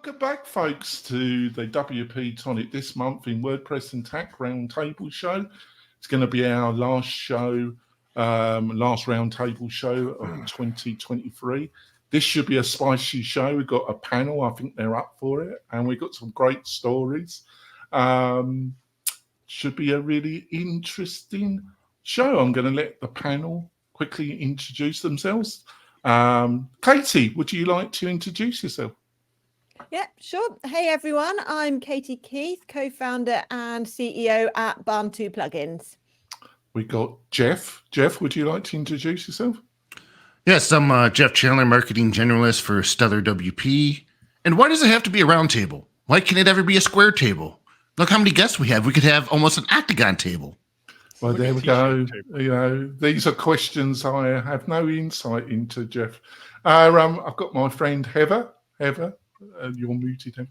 Welcome back, folks, to the WP-Tonic this month in WordPress and Tech Roundtable Show. It's going to be our last show, last roundtable show of 2023. This should be a spicy show. We've got a panel. I think they're up for it. And we've got some great stories. Should be a really interesting show. I'm going to let the panel quickly introduce themselves. Katie, would you like to introduce yourself? Yeah, sure. Hey, everyone. I'm Katie Keith, co-founder and CEO at Barn2 Plugins. We got Jeff. Jeff, would you like to introduce yourself? Yes, I'm Jeff Chandler, marketing generalist for Stellar WP. And why does it have to be a round table? Why can't it ever be a square table? Look how many guests we have. We could have almost an octagon table. Well, there we go. You know, these are questions I have no insight into, Jeff. I've got my friend Heather. Heather, you're muted.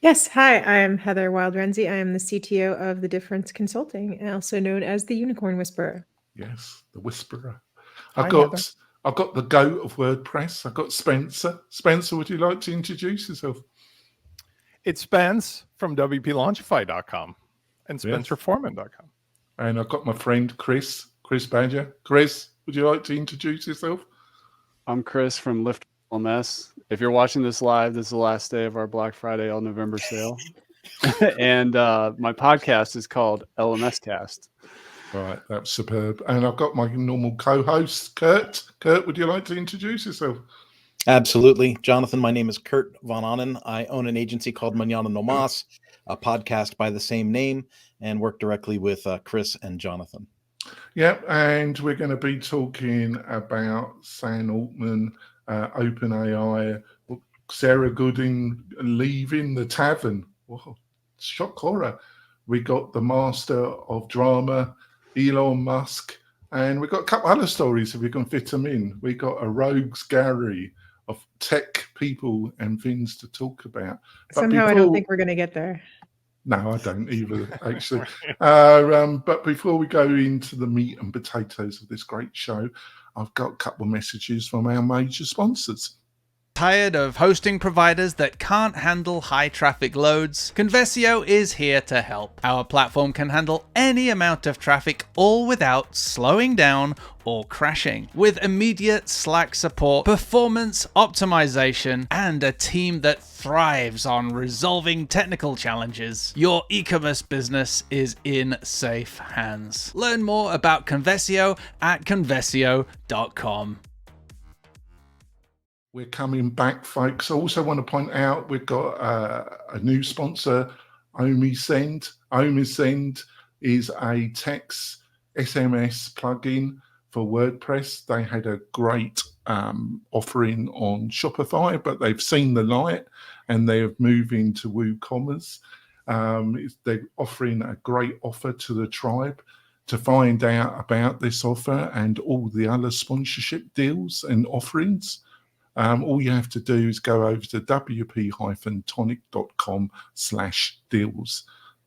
Yes. Hi, I am Heather Wild-Renzi. I am the CTO of The Difference Consulting, also known as the Unicorn Whisperer. Yes, the Whisperer. Hi, I've got the goat of WordPress. I've got Spencer. Spencer, would you like to introduce yourself? It's Spence from WPLaunchify.com and SpencerForeman.com. And I've got my friend Chris Badger. Chris, would you like to introduce yourself? I'm Chris from Lift LMS. If you're watching this live, this is the last day of our Black Friday all November sale. And my podcast is called LMS Cast. Right, that's superb. And I've got my normal co-host, Kurt. Kurt, would you like to introduce yourself? Absolutely. Jonathan, my name is Kurt Von Onen. I own an agency called Mañana No Mas, a podcast by the same name, and work directly with Chris and Jonathan. Yep, and we're going to be talking about Sam Altman, OpenAI, Sarah Gooding leaving the tavern. Whoa, shock horror. We got the master of drama, Elon Musk, and we've got a couple other stories if we can fit them in. We got a rogues gallery of tech people and things to talk about. But Somehow I don't think we're going to get there. No, I don't either, actually. But before we go into the meat and potatoes of this great show, I've got a couple of messages from our major sponsors. Tired of hosting providers that can't handle high traffic loads? Conversio is here to help. Our platform can handle any amount of traffic, all without slowing down or crashing. With immediate Slack support, performance optimization, and a team that thrives on resolving technical challenges, your e-commerce business is in safe hands. Learn more about Conversio at conversio.com. We're coming back, folks. I also want to point out we've got a new sponsor, OmiSend. OmiSend is a text SMS plugin for WordPress. They had a great offering on Shopify, but they've seen the light and they have moved into WooCommerce. They're offering a great offer to the tribe. To find out about this offer and all the other sponsorship deals and offerings, all you have to do is go over to wp-tonic.com/deals,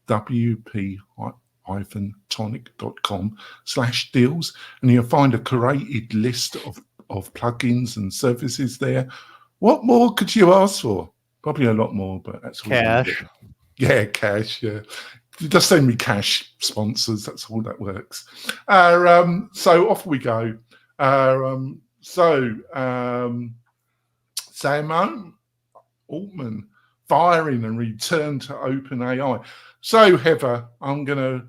wp-tonic.com/deals, and you'll find a curated list of plugins and services there. What more could you ask for? Probably a lot more, but that's all. Cash. Yeah, cash, yeah. Just send me cash, sponsors. That's all that works. So off we go. Sam Altman firing and return to OpenAI. So Heather, I'm gonna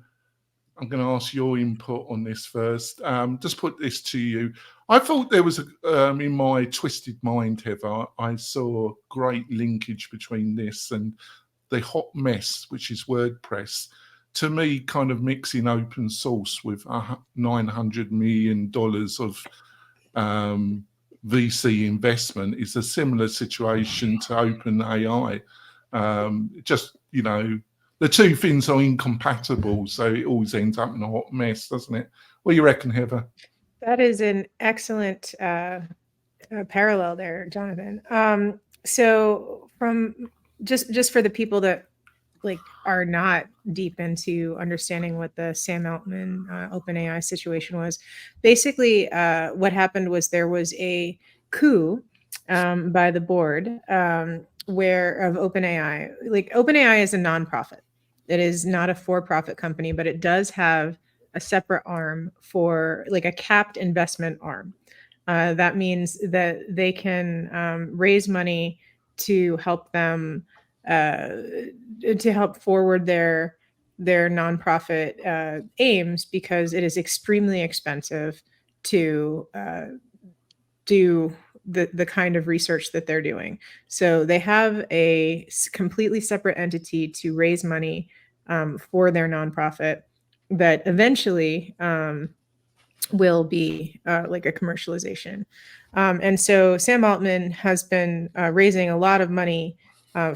ask your input on this first. Just put this to you. I thought there was in my twisted mind, Heather, I saw great linkage between this and the hot mess, which is WordPress. To me, kind of mixing open source with $900 million of VC investment is a similar situation to OpenAI. Just, you know, the two things are incompatible, so it always ends up in a hot mess, doesn't it? What do you reckon, Heather? That is an excellent parallel there, Jonathan. So from just for the people that are not deep into understanding what the Sam Altman OpenAI situation was, basically what happened was there was a coup by the board where of OpenAI, like OpenAI is a nonprofit. It is not a for-profit company, but it does have a separate arm for like a capped investment arm. That means that they can raise money to help them to help forward their nonprofit aims, because it is extremely expensive to do the kind of research that they're doing. So they have a completely separate entity to raise money for their nonprofit that eventually will be like a commercialization. And so Sam Altman has been raising a lot of money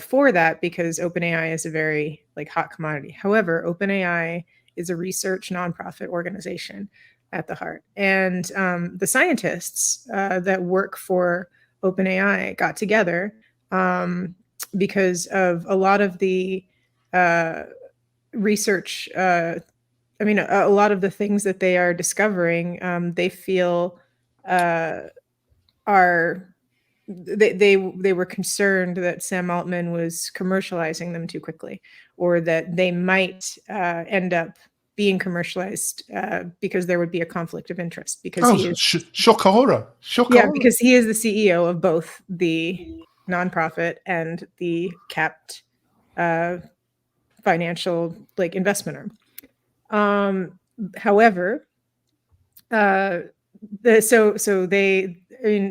for that, because OpenAI is a very like hot commodity. However, OpenAI is a research nonprofit organization at the heart. And the scientists that work for OpenAI got together because of a lot of the research. A lot of the things that they are discovering, they feel they were concerned that Sam Altman was commercializing them too quickly, or that they might end up being commercialized because there would be a conflict of interest, because he is shock horror. because he is the CEO of both the nonprofit and the capped financial like investment arm. However, the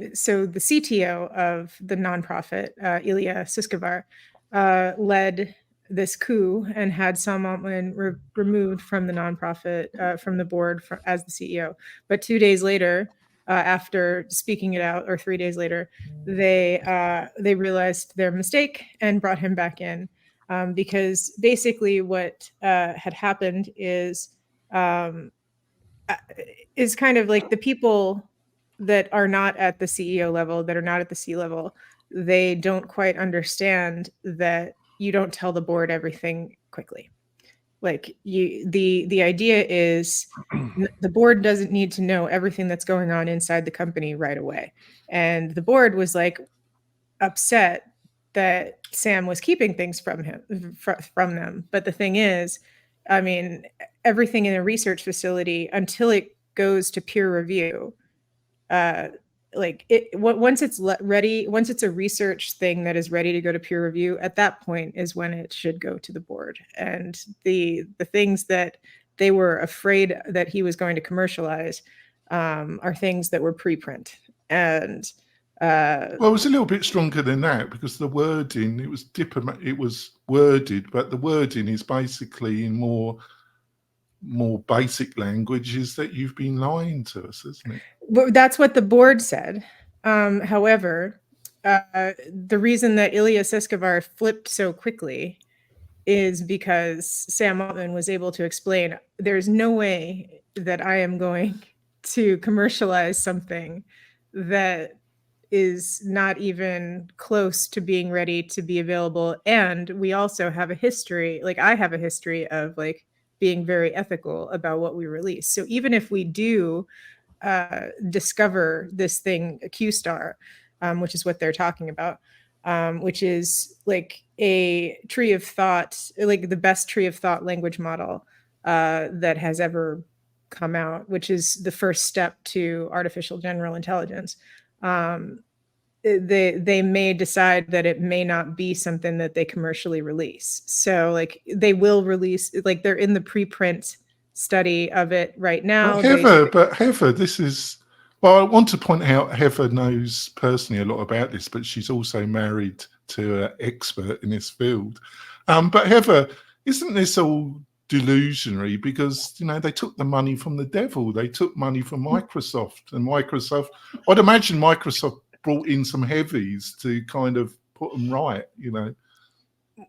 CTO of the nonprofit, Ilya Sutskever, led this coup and had Sam Altman removed from the nonprofit, from the board as the CEO. But 2 days later, after speaking it out, or 3 days later, they realized their mistake and brought him back in, because basically what had happened is kind of like the people that are not at the CEO level, that are not at the C level, they don't quite understand that you don't tell the board everything quickly. Like the idea is the board doesn't need to know everything that's going on inside the company right away. And the board was like upset that Sam was keeping things from them. But the thing is, I mean, everything in a research facility, until it goes to peer review, once it's ready, once it's a research thing that is ready to go to peer review, at that point is when it should go to the board. And the things that they were afraid that he was going to commercialize are things that were preprint. And well, it was a little bit stronger than that, because the wording, it was diplomat, it was worded, but the wording is basically in more basic languages that you've been lying to us, isn't it? Well, that's what the board said. However, the reason that Ilya Sutskever flipped so quickly is because Sam Altman was able to explain, there's no way that I am going to commercialize something that is not even close to being ready to be available. And we also have a history, like I have a history of like being very ethical about what we release. So even if we do discover this thing, a Q star, which is what they're talking about, which is like a tree of thought, like the best tree of thought language model that has ever come out, which is the first step to artificial general intelligence. They may decide that it may not be something that they commercially release. So like they will release, like they're in the preprint study of it right now. Heather, this is, well, I want to point out Heather knows personally a lot about this, but she's also married to an expert in this field. But Heather, isn't this all delusionary? Because, you know, they took the money from the devil. They took money from Microsoft, and Microsoft, I'd imagine Microsoft brought in some heavies to kind of put them right, you know.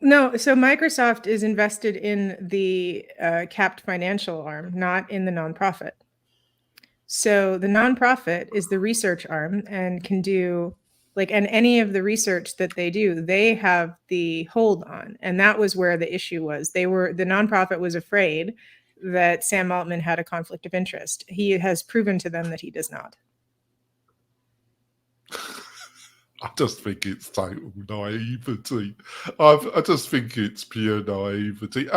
No, so Microsoft is invested in the capped financial arm, not in the nonprofit. So the nonprofit is the research arm and can do like, and any of the research that they do, they have the hold on. And that was where the issue was. The nonprofit was afraid that Sam Altman had a conflict of interest. He has proven to them that he does not. I just think it's total naivety. I just think it's pure naivety.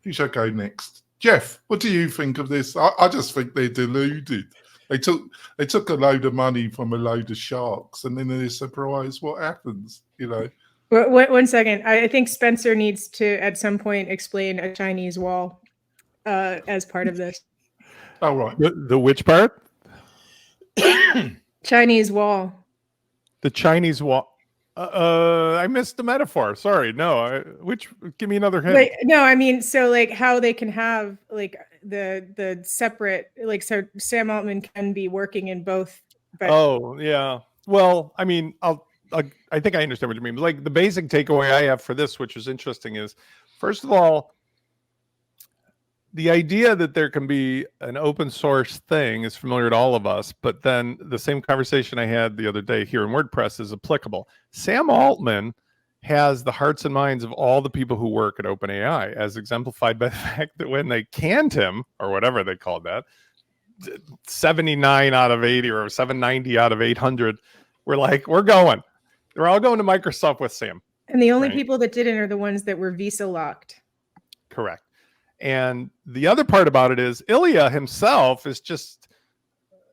Who shall go next? Jeff, what do you think of this? I just think they're deluded. They took a load of money from a load of sharks, and then they're surprised what happens. One second. I think Spencer needs to at some point explain a Chinese wall as part of this. Oh, right. The which part? Chinese wall. The Chinese wall. I missed the metaphor. Sorry. No. Give me another hint. No, I mean, so like how they can have like the separate, like, so Sam Altman can be working in both. But oh yeah. Well, I mean, I think I understand what you mean. Like the basic takeaway I have for this, which is interesting, is first of all, the idea that there can be an open source thing is familiar to all of us, but then the same conversation I had the other day here in WordPress is applicable. Sam Altman has the hearts and minds of all the people who work at OpenAI, as exemplified by the fact that when they canned him, or whatever they called that, 79 out of 80 or 790 out of 800 were like, we're going. They're all going to Microsoft with Sam. And the only people that didn't are the ones that were visa locked. Correct. And the other part about it is Ilya himself is just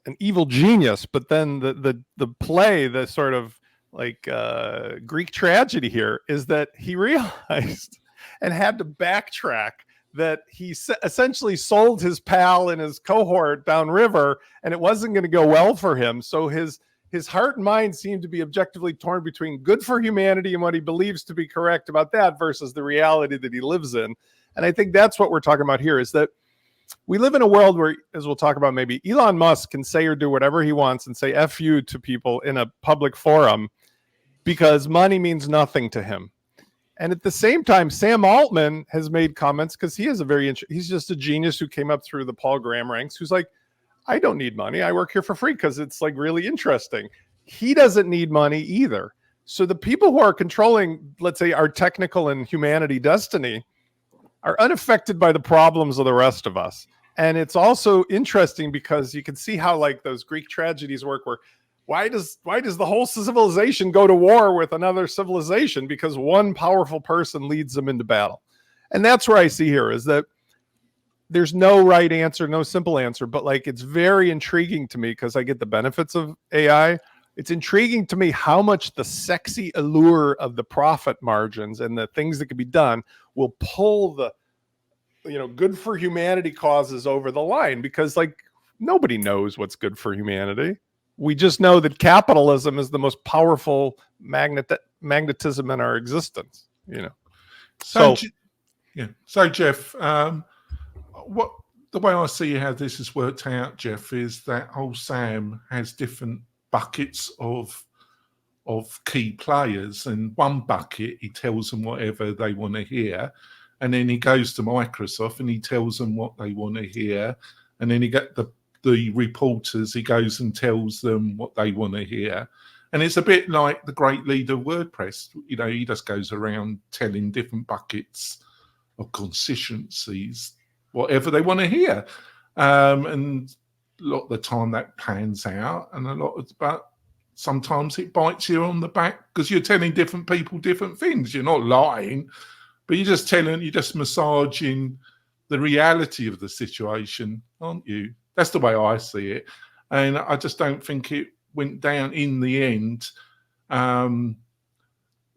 an evil genius. But then the play, the sort of like Greek tragedy here is that he realized and had to backtrack that he essentially sold his pal and his cohort downriver, and it wasn't going to go well for him. So his heart and mind seem to be objectively torn between good for humanity and what he believes to be correct about that versus the reality that he lives in. And I think that's what we're talking about here, is that we live in a world where, as we'll talk about, maybe Elon Musk can say or do whatever he wants and say F you to people in a public forum because money means nothing to him. And at the same time, Sam Altman has made comments because he is he's just a genius who came up through the Paul Graham ranks, who's like, I don't need money. I work here for free because it's like really interesting. He doesn't need money either. So the people who are controlling, let's say, our technical and humanity destiny are unaffected by the problems of the rest of us. And it's also interesting because you can see how like those Greek tragedies work, where why does the whole civilization go to war with another civilization? Because one powerful person leads them into battle. And that's where I see here is that there's no right answer, no simple answer, but like it's very intriguing to me because I get the benefits of AI. It's intriguing to me how much the sexy allure of the profit margins and the things that can be done will pull the, good for humanity causes over the line, because like nobody knows what's good for humanity. We just know that capitalism is the most powerful magnetism in our existence, So Jeff, what the way I see how this has worked out, Jeff, is that old Sam has different buckets of key players, and one bucket he tells them whatever they want to hear, and then he goes to Microsoft and he tells them what they want to hear, and then he get the reporters, he goes and tells them what they want to hear. And it's a bit like the great leader of WordPress. He just goes around telling different buckets of constituencies whatever they want to hear, and a lot of the time that pans out, and but sometimes it bites you on the back because you're telling different people different things. You're not lying, but you're just massaging the reality of the situation, aren't you? That's the way I see it. And I just don't think it went down in the end.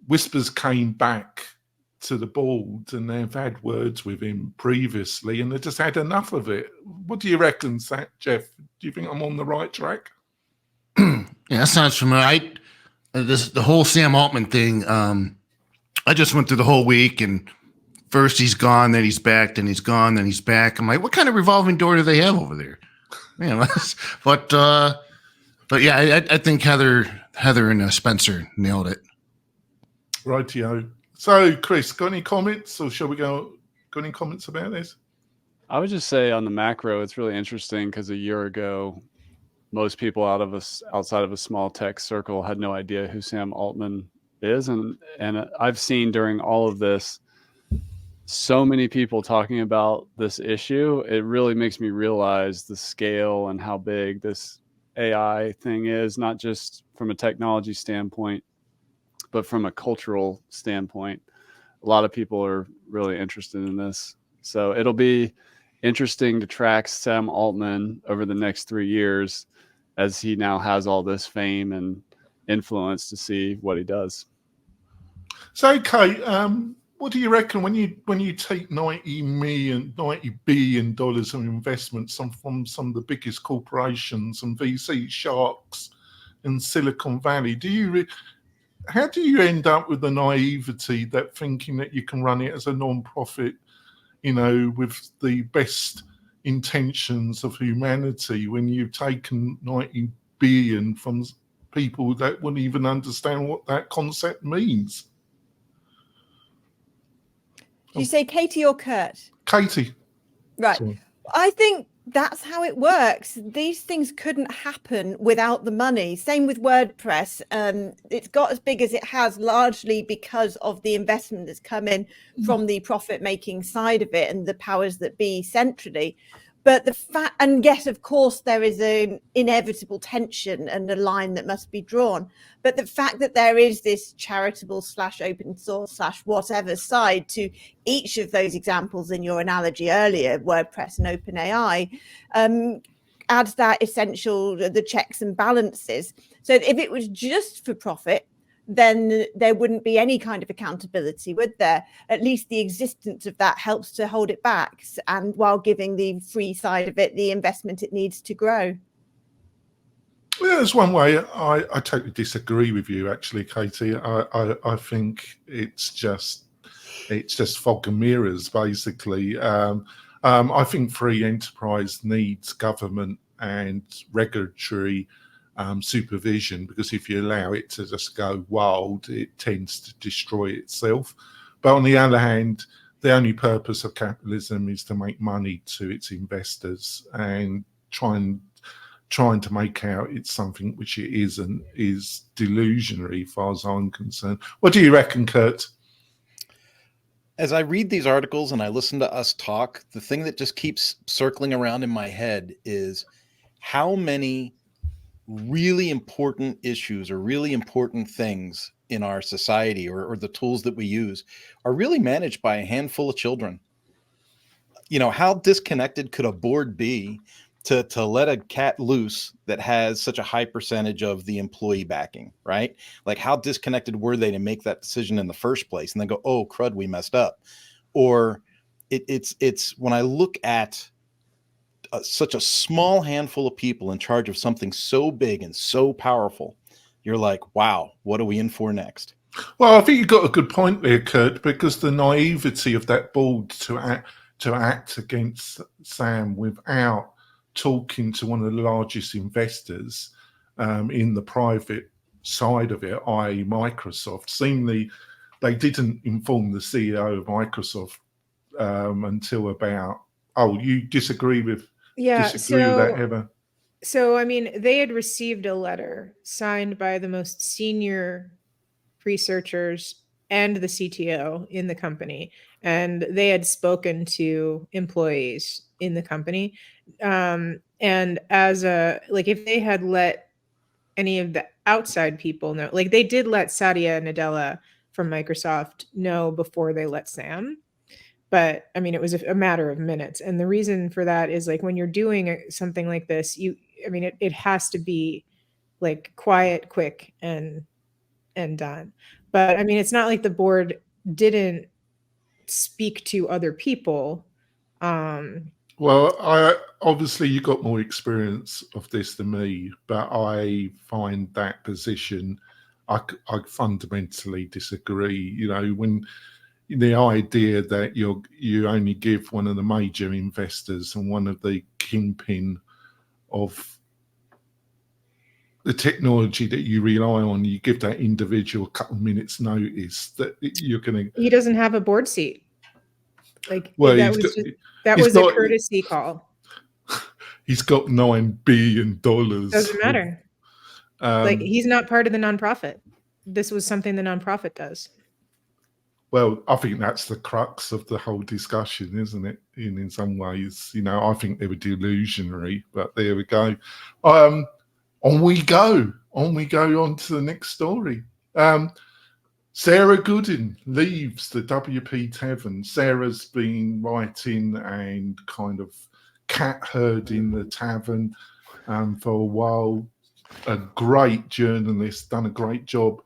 Whispers came back to the board, and they've had words with him previously, and they just had enough of it. What do you reckon, Jeff? Do you think I'm on the right track? Yeah, that sounds familiar. The whole Sam Altman thing, I just went through the whole week, and first he's gone, then he's back, then he's gone, then he's back. I'm like, what kind of revolving door do they have over there? But yeah, I think Heather and Spencer nailed it. Rightio. So, Chris, got any comments, or shall we got any comments about this? I would just say on the macro, it's really interesting because a year ago, most people outside of a small tech circle had no idea who Sam Altman is. And I've seen during all of this, so many people talking about this issue. It really makes me realize the scale and how big this AI thing is, not just from a technology standpoint, but from a cultural standpoint. A lot of people are really interested in this. So it'll be interesting to track Sam Altman over the next 3 years as he now has all this fame and influence to see what he does. So, Kate, what do you reckon when you take $90 billion of investments from some of the biggest corporations and VC sharks in Silicon Valley? How do you end up with the naivety that thinking that you can run it as a non-profit, with the best intentions of humanity, when you've taken 90 billion from people that wouldn't even understand what that concept means? Did you say Katie or Kurt? Katie. Right. Sorry. I think that's how it works. These things couldn't happen without the money. Same with WordPress. It's got as big as it has largely because of the investment that's come in from the profit-making side of it and the powers that be centrally. But and yes, of course, there is an inevitable tension and a line that must be drawn. But the fact that there is this charitable / open source / whatever side to each of those examples in your analogy earlier, WordPress and OpenAI, adds that essential, the checks and balances. So if it was just for profit, then there wouldn't be any kind of accountability, would there? At least the existence of that helps to hold it back, and while giving the free side of it the investment it needs to grow. Well, there's one way. I totally disagree with you, actually, Katie. I think it's just fog and mirrors, basically. I think free enterprise needs government and regulatory supervision, because if you allow it to just go wild, it tends to destroy itself. But on the other hand, the only purpose of capitalism is to make money to its investors, and trying to make out it's something which it isn't is delusionary, as far as I'm concerned. What do you reckon, Kurt? As I read these articles and I listen to us talk, the thing that just keeps circling around in my head is how many really important issues or really important things in our society or the tools that we use are really managed by a handful of children. How disconnected could a board be to let a cat loose that has such a high percentage of the employee backing, right? Like, how disconnected were they to make that decision in the first place and then go, oh crud, we messed up? Or it's when I look at such a small handful of people in charge of something so big and so powerful, you're like, wow, what are we in for next? Well, I think you've got a good point there, Kurt, because the naivety of that board to act against Sam without talking to one of the largest investors in the private side of it, i.e. Microsoft. Seemingly, they didn't inform the CEO of Microsoft until about, you disagree with that, Heather? So, I mean, they had received a letter signed by the most senior researchers and the CTO in the company, and they had spoken to employees in the company. And as if they had let any of the outside people know, like they did let Satya Nadella from Microsoft know before they let Sam. But I mean, it was a matter of minutes. And the reason for that is, like, when you're doing something like this, it has to be like quiet, quick, and done. But I mean, it's not like the board didn't speak to other people. Well, obviously you got more experience of this than me, but I find that position, I fundamentally disagree. When the idea that you only give one of the major investors and one of the kingpin of the technology that you rely on, you give that individual a couple of minutes notice that you're going to... He doesn't have a board seat. Like, well, that was a courtesy call. He's got $9 billion. Doesn't matter. Like, he's not part of the nonprofit. This was something the nonprofit does. Well, I think that's the crux of the whole discussion, isn't it? In some ways, I think they were delusionary, but there we go. on we go. On to the next story. Sarah Goodin leaves the WPTaven. Sarah's been writing and kind of cat herding the tavern for a while. A great journalist, done a great job.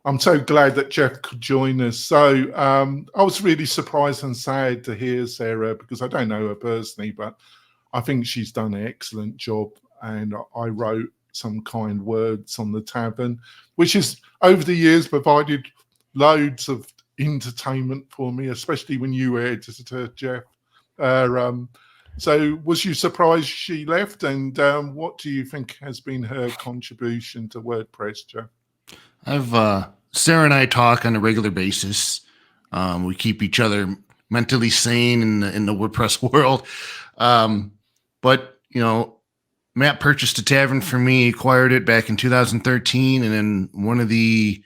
I'm so glad that Jeff could join us. So I was really surprised and sad to hear Sarah, because I don't know her personally, but I think she's done an excellent job. And I wrote some kind words on the tavern, which has over the years provided loads of entertainment for me, especially when you were editor, Jeff. So was you surprised she left? And what do you think has been her contribution to WordPress, Jeff? Sarah and I talk on a regular basis. We keep each other mentally sane in the WordPress world. But, you know, Matt purchased a tavern for me, acquired it back in 2013. And then one of the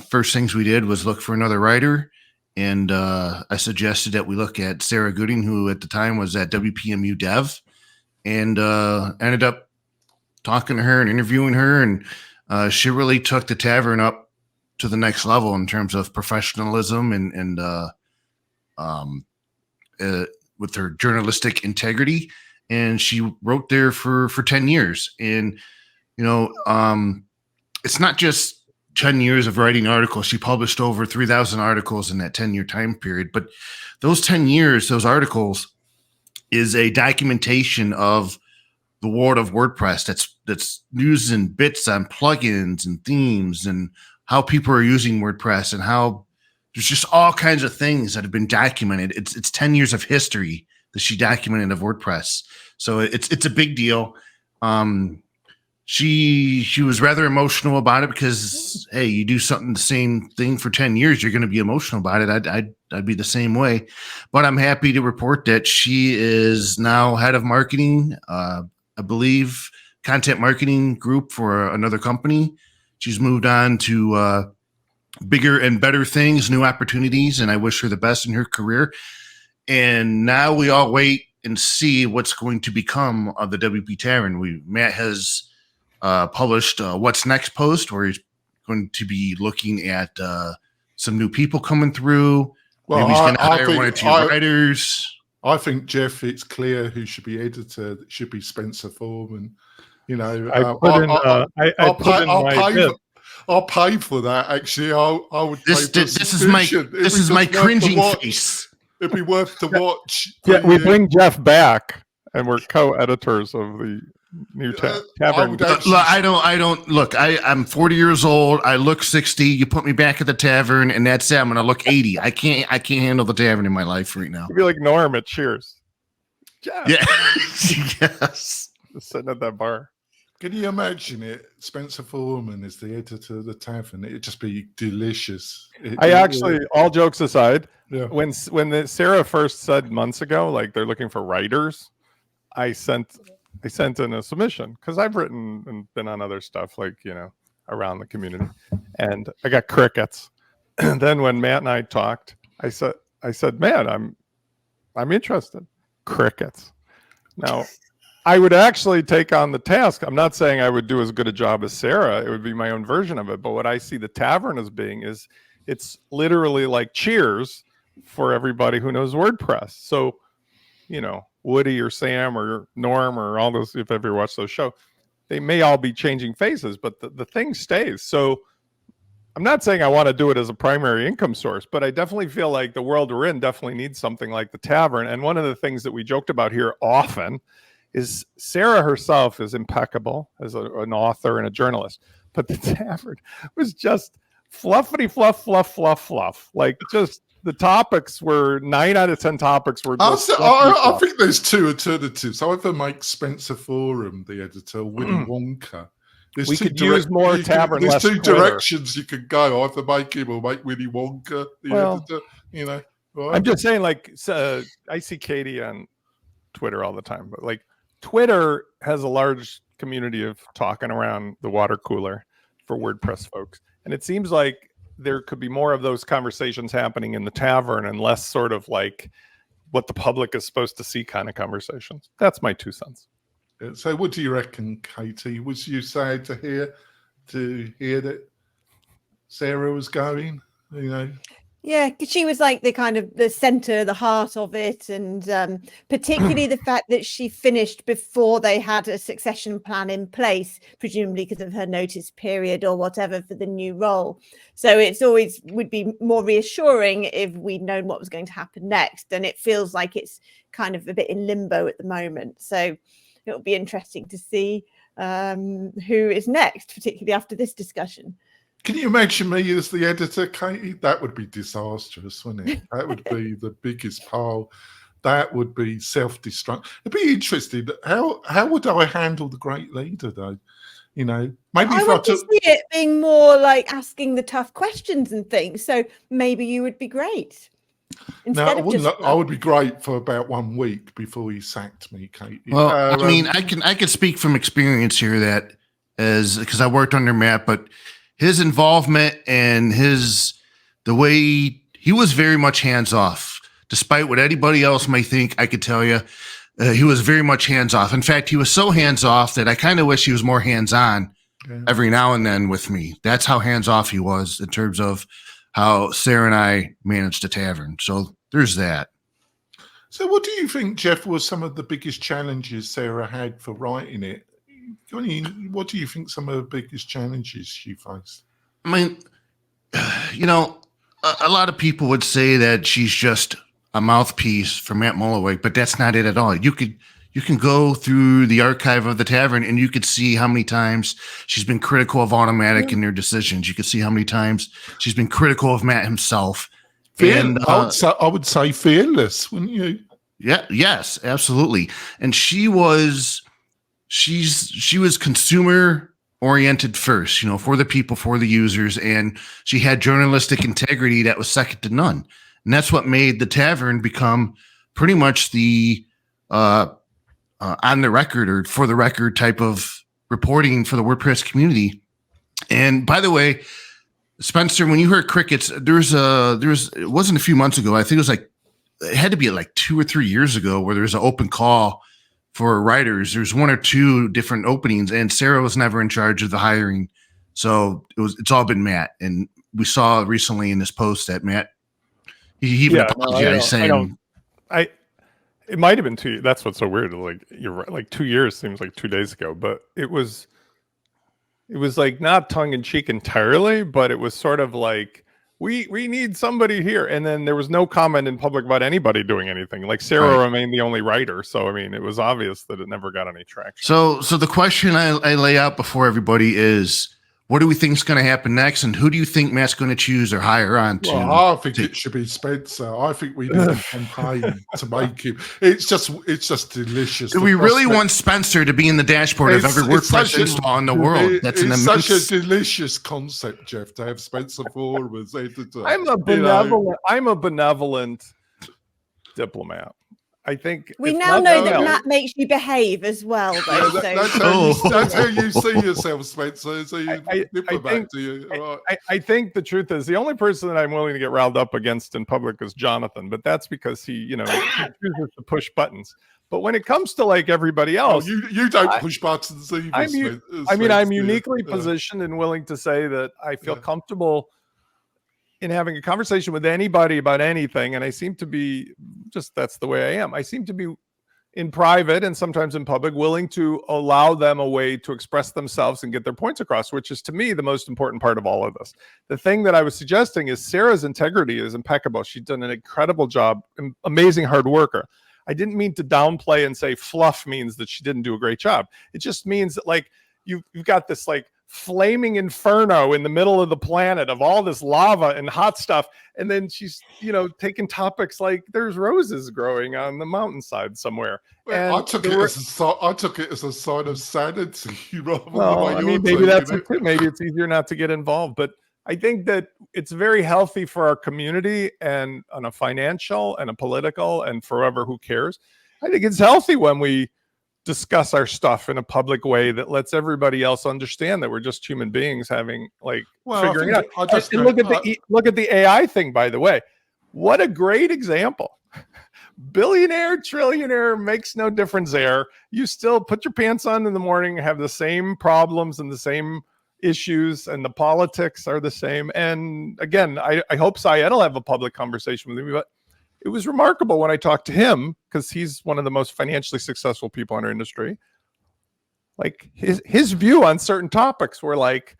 first things we did was look for another writer. And I suggested that we look at Sarah Gooding, who at the time was at WPMU Dev, and ended up talking to her and interviewing her. And she really took the tavern up to the next level in terms of professionalism and with her journalistic integrity. And she wrote there for 10 years. And, you know, it's not just 10 years of writing articles. She published over 3,000 articles in that 10-year time period. But those 10 years, those articles is a documentation of the world of WordPress. That's news and bits on plugins and themes and how people are using WordPress and how there's just all kinds of things that have been documented. It's 10 years of history that she documented of WordPress. So it's a big deal. She was rather emotional about it because, hey, you do something the same thing for 10 years, you're going to be emotional about it. I'd be the same way. But I'm happy to report that she is now head of marketing, I believe, content marketing group for another company. She's moved on to bigger and better things, new opportunities, and I wish her the best in her career. And now we all wait and see what's going to become of the WPTaven. Matt has published What's Next post, where he's going to be looking at some new people coming through. Well, maybe he's going to hire one or two writers. I think, Jeff, it's clear who should be editor. It should be Spencer Foreman. You know, I'll pay for that. Actually, I would. This is my cringing face. It'd be worth to watch. Yeah, we bring Jeff back, and we're co-editors of the new tavern. I'm 40 years old. I look 60. You put me back at the tavern, and that's it. I'm gonna look 80. I can't handle the tavern in my life right now. You'd be like Norm at Cheers. Jeff. Yeah. Yes. Just sitting at that bar. Can you imagine it? Spencer Foreman is the editor of the tavern. It'd just be delicious. All jokes aside, yeah. when Sarah first said months ago, like they're looking for writers, I sent in a submission because I've written and been on other stuff like, you know, around the community, and I got crickets. And then when Matt and I talked, I said, Matt, I'm interested. Crickets. Now, I would actually take on the task. I'm not saying I would do as good a job as Sarah. It would be my own version of it. But what I see the tavern as being is it's literally like Cheers for everybody who knows WordPress. So, you know, Woody or Sam or Norm or all those, if ever watch those shows, they may all be changing faces, but the thing stays. So I'm not saying I want to do it as a primary income source, but I definitely feel like the world we're in definitely needs something like the tavern. And one of the things that we joked about here often is Sarah herself is impeccable as an author and a journalist, but the tavern was just fluffity fluff. Like just the topics were 9 out of 10 topics were. I think there's two alternatives. Either make Spencer Forum the editor, Willy Wonka. We could use more tavern. There's two directions you could go. Either make him or make Willy Wonka the editor. You know, right? I'm just saying, like, I see Katie on Twitter all the time, but like Twitter has a large community of talking around the water cooler for WordPress folks, and it seems like there could be more of those conversations happening in the tavern and less sort of like what the public is supposed to see kind of conversations. That's my 2 cents. So what do you reckon, Katie? Was you sad to hear that Sarah was going? You know? Yeah, because she was like the kind of the center, the heart of it, and particularly the fact that she finished before they had a succession plan in place, presumably because of her notice period or whatever for the new role. So it's always would be more reassuring if we'd known what was going to happen next. And it feels like it's kind of a bit in limbo at the moment. So it'll be interesting to see who is next, particularly after this discussion. Can you imagine me as the editor, Katie? That would be disastrous, wouldn't it? That would be the biggest pile. That would be self-destruct. It'd be interesting. How would I handle the great leader, though? You know, maybe I if want to see it being more like asking the tough questions and things. So maybe you would be great. I would be great for about 1 week before he sacked me, Katie. Well, I mean, I can speak from experience here that because I worked under Matt, but his involvement and the way he was very much hands off, despite what anybody else may think. I could tell you, he was very much hands off. In fact, he was so hands off that I kind of wish he was more hands on every now and then with me. That's how hands off he was in terms of how Sarah and I managed the tavern. So there's that. So what do you think, Jeff, was some of the biggest challenges Sarah had for writing it? What do you think some of the biggest challenges she faced? I mean, you know, a lot of people would say that she's just a mouthpiece for Matt Mullenweg, but that's not it at all. You can go through the archive of the tavern and you could see how many times she's been critical of Automatic in their decisions. You could see how many times she's been critical of Matt himself. I would say fearless, wouldn't you? Yeah. Yes, absolutely. And she was consumer oriented first, you know, for the people, for the users, and she had journalistic integrity that was second to none. And that's what made the tavern become pretty much the on the record or for the record type of reporting for the WordPress community. And by the way, Spencer, when you heard crickets, it wasn't a few months ago. I think it had to be like 2 or 3 years ago where there was an open call for writers. There's 1 or 2 different openings, and Sarah was never in charge of the hiring. So it's all been Matt. And we saw recently in this post that Matt, he even apologized saying, it might have been 2 years. That's what's so weird. Like, you're right. Like 2 years seems like 2 days ago, but it was like not tongue in cheek entirely, but it was sort of like, we need somebody here. And then there was no comment in public about anybody doing anything. Like Sarah remained the only writer. So, I mean, it was obvious that it never got any traction. So the question I lay out before everybody is, what do we think is going to happen next? And who do you think Matt's going to choose or hire on to? Well, I think it should be Spencer. I think we need a campaign to make him. It's just delicious. Do we really want Spencer to be in the dashboard of every WordPress install in the world? That's an immense... such a delicious concept, Jeff, to have Spencer Forum as editor. I'm a benevolent diplomat. I think we now know that Matt makes you behave as well, though. That's how you see yourself, Spencer. So I think the truth is the only person that I'm willing to get riled up against in public is Jonathan, but that's because he chooses to push buttons. But when it comes to like everybody else, you don't push buttons either. I'm uniquely positioned and willing to say that I feel comfortable in having a conversation with anybody about anything. And I seem to be that's the way I am. I seem to be in private and sometimes in public, willing to allow them a way to express themselves and get their points across, which is to me the most important part of all of this. The thing that I was suggesting is Sarah's integrity is impeccable. She's done an incredible job, amazing hard worker. I didn't mean to downplay and say fluff means that she didn't do a great job. It just means that like you've got this like flaming inferno in the middle of the planet of all this lava and hot stuff, and then she's taking topics like there's roses growing on the mountainside somewhere. Well, I took it as a sign of sanity. Maybe it's easier not to get involved, but I think that it's very healthy for our community and on a financial and a political and forever who cares. I think it's healthy when we discuss our stuff in a public way that lets everybody else understand that we're just human beings having figuring it out. And look at the AI thing, by the way. What a great example. billionaire, trillionaire, makes no difference there. You still put your pants on in the morning, have the same problems and the same issues, and the politics are the same. And again, I hope Syed will have a public conversation with me, but it was remarkable when I talked to him, because he's one of the most financially successful people in our industry. Like his view on certain topics were like,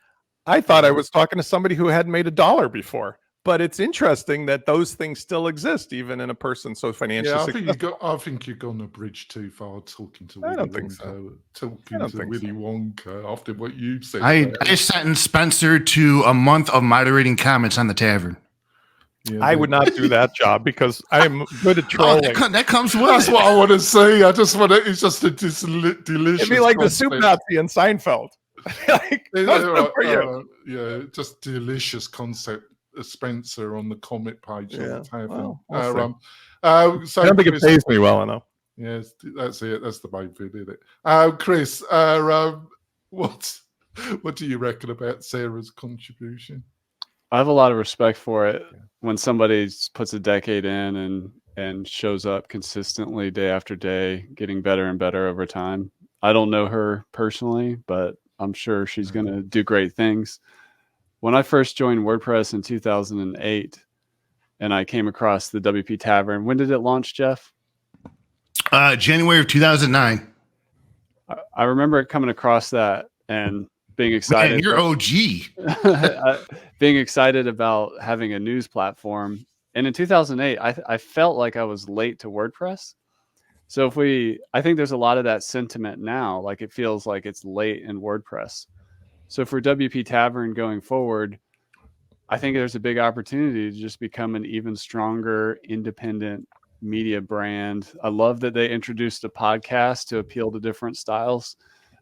I thought I was talking to somebody who hadn't made $1 before. But it's interesting that those things still exist, even in a person so financially successful. I think you've gone a bridge too far talking to Willy Wonka after what you said. I sentenced Spencer to a month of moderating comments on the tavern. Yeah, I would not do that job because I'm good at trolling. That comes with That's it. what I want to see. I just want to. It's just a delicious. It'd be like the soup Nazi in Seinfeld. Like, yeah, just delicious concept. Spencer on the comment page on the tavern. So I don't think it pays me well enough. Yes, that's it. That's the main thing, isn't it? Chris, what do you reckon about Sarah's contribution? I have a lot of respect for it when somebody puts a decade in and shows up consistently day after day, getting better and better over time. I don't know her personally, but I'm sure she's going to do great things. When I first joined WordPress in 2008 and I came across the WPTaven, when did it launch, Jeff? January of 2009. I remember coming across that and being excited. Man, you're OG. Being excited about having a news platform. And in 2008, I felt like I was late to WordPress. So I think there's a lot of that sentiment now, like it feels like it's late in WordPress. So for WPTavern going forward, I think there's a big opportunity to just become an even stronger independent media brand. I love that they introduced a podcast to appeal to different styles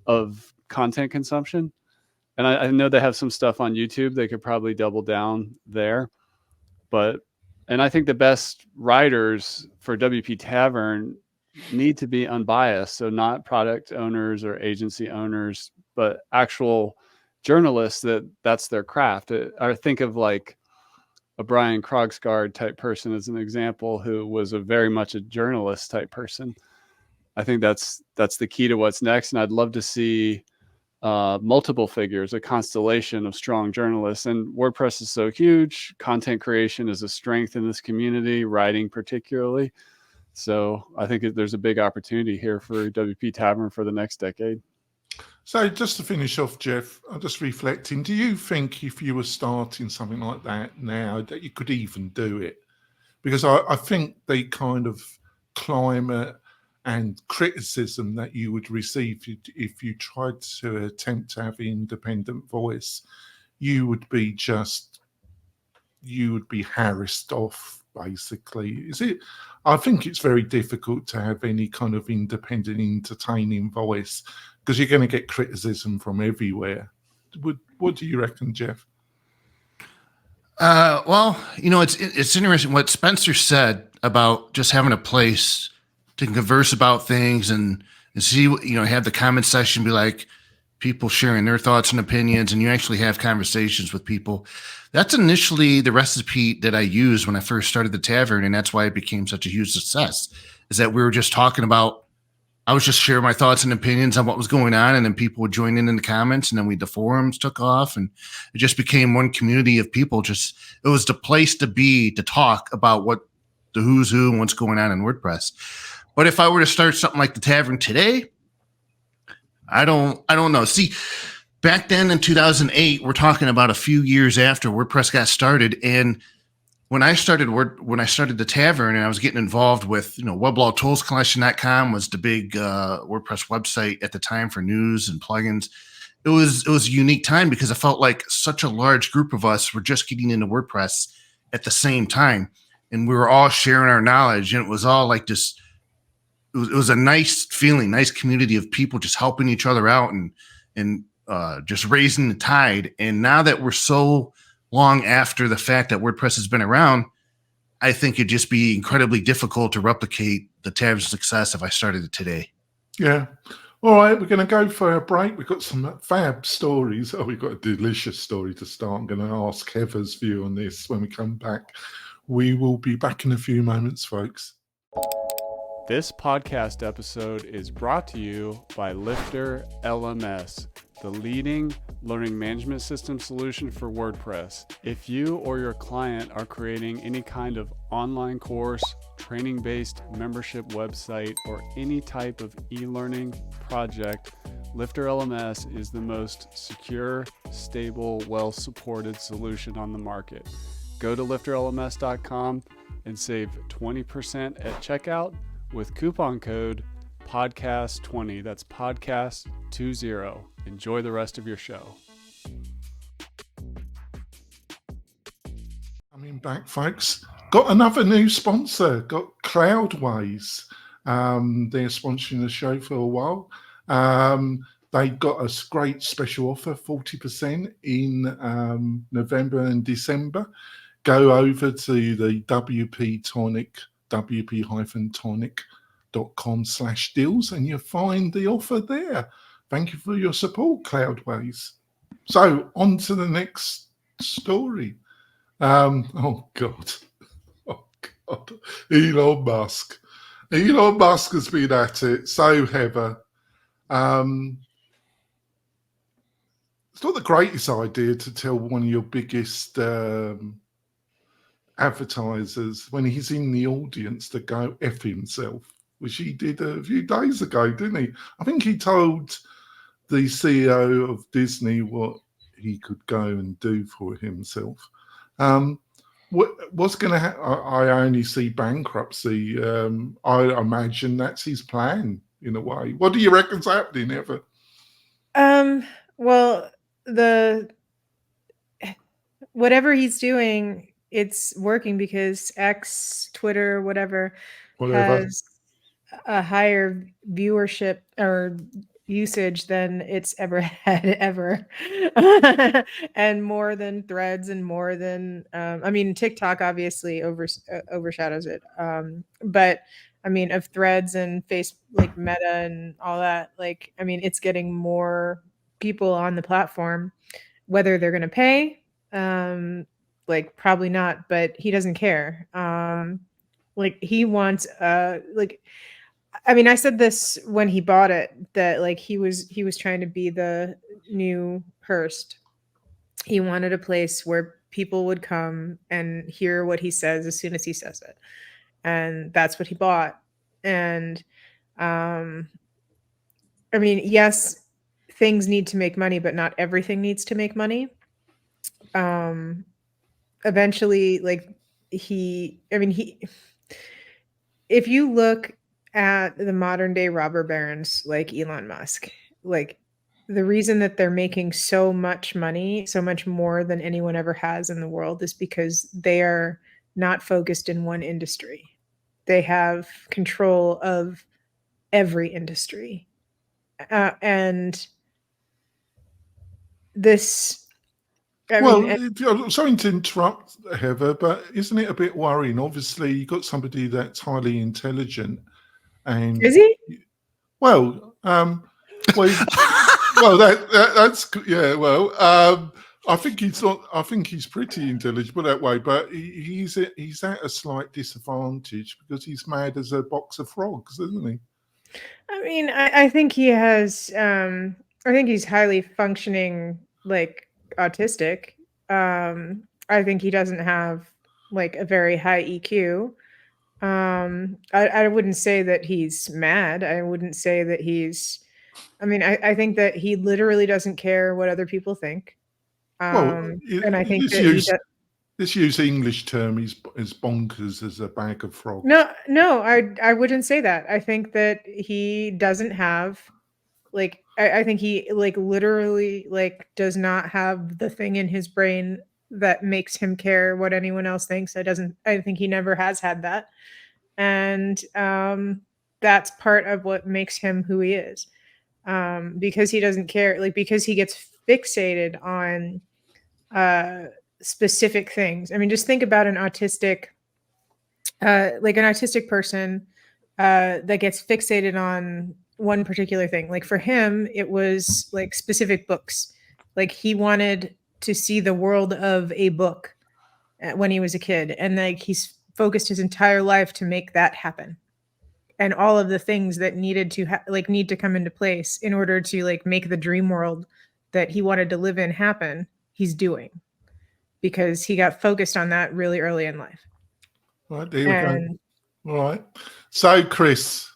of content consumption. And I know they have some stuff on YouTube. They could probably double down there. And I think the best writers for WPTavern need to be unbiased. So not product owners or agency owners, but actual journalists that's their craft. I think of like a Brian Krogsgaard type person as an example, who was very much a journalist type person. I think that's the key to what's next. And I'd love to see multiple figures, a constellation of strong journalists. And WordPress is so huge. Content creation is a strength in this community, writing particularly. So I think there's a big opportunity here for WPTavern for the next decade. So just to finish off, Jeff, I'm just reflecting. Do you think if you were starting something like that now that you could even do it? Because I think the kind of climate and criticism that you would receive if you tried to attempt to have an independent voice, you would be harassed off, basically. Is it? I think it's very difficult to have any kind of independent, entertaining voice because you're going to get criticism from everywhere. What do you reckon, Jeff? Well, it's interesting what Spencer said about just having a place to converse about things and see, have the comment section be like people sharing their thoughts and opinions, and you actually have conversations with people. That's initially the recipe that I used when I first started the tavern, and that's why it became such a huge success, is that we were just talking about, I was just sharing my thoughts and opinions on what was going on, and then people would join in the comments, and then the forums took off, and it just became one community of people. It was the place to be to talk about what the who's who and what's going on in WordPress. But if I were to start something like the tavern today, I don't know. See, back then in 2008, we're talking about a few years after WordPress got started, and when I started the tavern and I was getting involved with, weblogtoolscollection.com was the big WordPress website at the time for news and plugins. It was a unique time because I felt like such a large group of us were just getting into WordPress at the same time, and we were all sharing our knowledge, and it was all like this. It was a nice feeling, nice community of people just helping each other out and just raising the tide. And now that we're so long after the fact that WordPress has been around, I think it'd just be incredibly difficult to replicate the tavern's success if I started it today. Yeah. All right, we're going to go for a break. We've got some fab stories. Oh, we've got a delicious story to start. I'm going to ask Heather's view on this when we come back. We will be back in a few moments, folks. This podcast episode is brought to you by Lifter LMS, the leading learning management system solution for WordPress. If you or your client are creating any kind of online course, training-based membership website, or any type of e-learning project, Lifter LMS is the most secure, stable, well-supported solution on the market. Go to lifterlms.com and save 20% at checkout with coupon code podcast20. That's podcast20. Enjoy the rest of your show. Coming back, folks. Got another new sponsor. Got Cloudways. They're sponsoring the show for a while. They got a great special offer, 40% in November and December. Go over to the WP-Tonic, WP-Tonic.com/deals, and you'll find the offer there. Thank you for your support, Cloudways. So on to the next story. Oh God. Elon Musk. Elon Musk has been at it. So Heather. It's not the greatest idea to tell one of your biggest advertisers when he's in the audience to go F himself, which he did a few days ago, didn't he? I think he told the CEO of Disney what he could go and do for himself. What's going to happen? I only see bankruptcy. I imagine that's his plan in a way. What do you reckon's happening, Ever? Well, whatever he's doing, it's working because X, Twitter, whatever, has a higher viewership or usage than it's ever had ever. And more than Threads and more than I mean, TikTok obviously overshadows it. But I mean, of Threads and Facebook, like Meta and all that, like, I mean, it's getting more people on the platform, whether they're going to pay, like probably not, but he doesn't care. Like he wants, like, I mean, I said this when he bought it, that like he was trying to be the new Hearst. He wanted a place where people would come and hear what he says as soon as he says it. And that's what he bought. And I mean, yes, things need to make money, but not everything needs to make money. Eventually, like if you look at the modern day robber barons like Elon Musk, like the reason that they're making so much money, so much more than anyone ever has in the world, is because they are not focused in one industry. They have control of every industry. And this, sorry to interrupt, Heather, but isn't it a bit worrying? Obviously, you've got somebody that's highly intelligent, and is he? Well, that's yeah. Well, I think he's not. I think he's pretty intelligent, but that way. But he's at a slight disadvantage because he's mad as a box of frogs, isn't he? I mean, I think he has. I think he's highly functioning, like autistic. I think he doesn't have like a very high EQ. I wouldn't say that he's mad. I wouldn't say that he's. I mean, I think that he literally doesn't care what other people think. And I think that this use English term is bonkers as a bag of frogs. No, I wouldn't say that. I think that he doesn't have, like, I think he like literally like does not have the thing in his brain that makes him care what anyone else thinks. I think he never has had that. And that's part of what makes him who he is. Because he doesn't care, like because he gets fixated on specific things. I mean, just think about an autistic person that gets fixated on one particular thing. Like for him, it was like specific books. Like he wanted to see the world of a book when he was a kid, and like he's focused his entire life to make that happen. and all of the things that needed to need to come into place in order to like make the dream world that he wanted to live in happen, he's doing, because he got focused on that really early in life. Right, there we go. All right. So, Chris,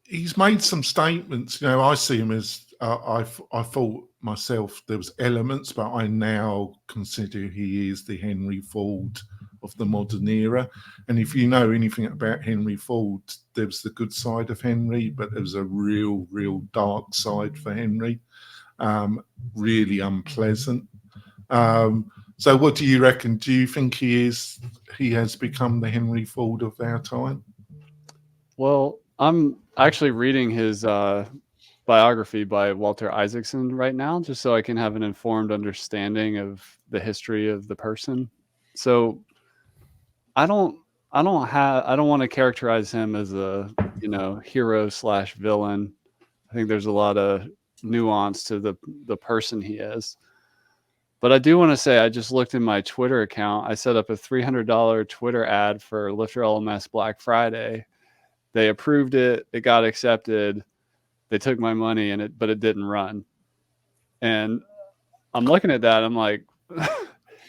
he's made some statements. You know, I see him as, I thought myself there was elements, but I now consider he is the Henry Ford of the modern era. And if you know anything about Henry Ford, there was the good side of Henry, but there was a real dark side for Henry, really unpleasant. So what do you reckon? Do you think he has become the Henry Ford of our time? Well, I'm actually reading his biography by Walter Isaacson right now, just so I can have an informed understanding of the history of the person. So I don't want to characterize him as a, hero / villain. I think there's a lot of nuance to the person he is. But I do want to say, I just looked in my Twitter account. I set up a $300 Twitter ad for Lifter LMS Black Friday. They approved it. It got accepted. They took my money but it didn't run. And I'm looking at that. I'm like,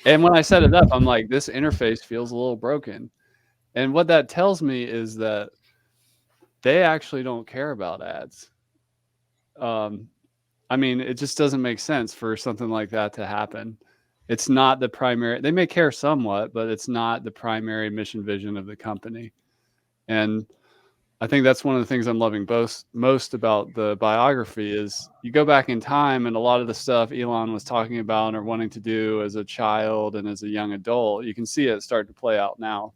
and when I set it up, I'm like, this interface feels a little broken. And what that tells me is that they actually don't care about ads. I mean, it just doesn't make sense for something like that to happen. It's not the primary, they may care somewhat, but it's not the primary mission vision of the company. And I think that's one of the things I'm loving most about the biography is you go back in time and a lot of the stuff Elon was talking about or wanting to do as a child and as a young adult, you can see it start to play out now.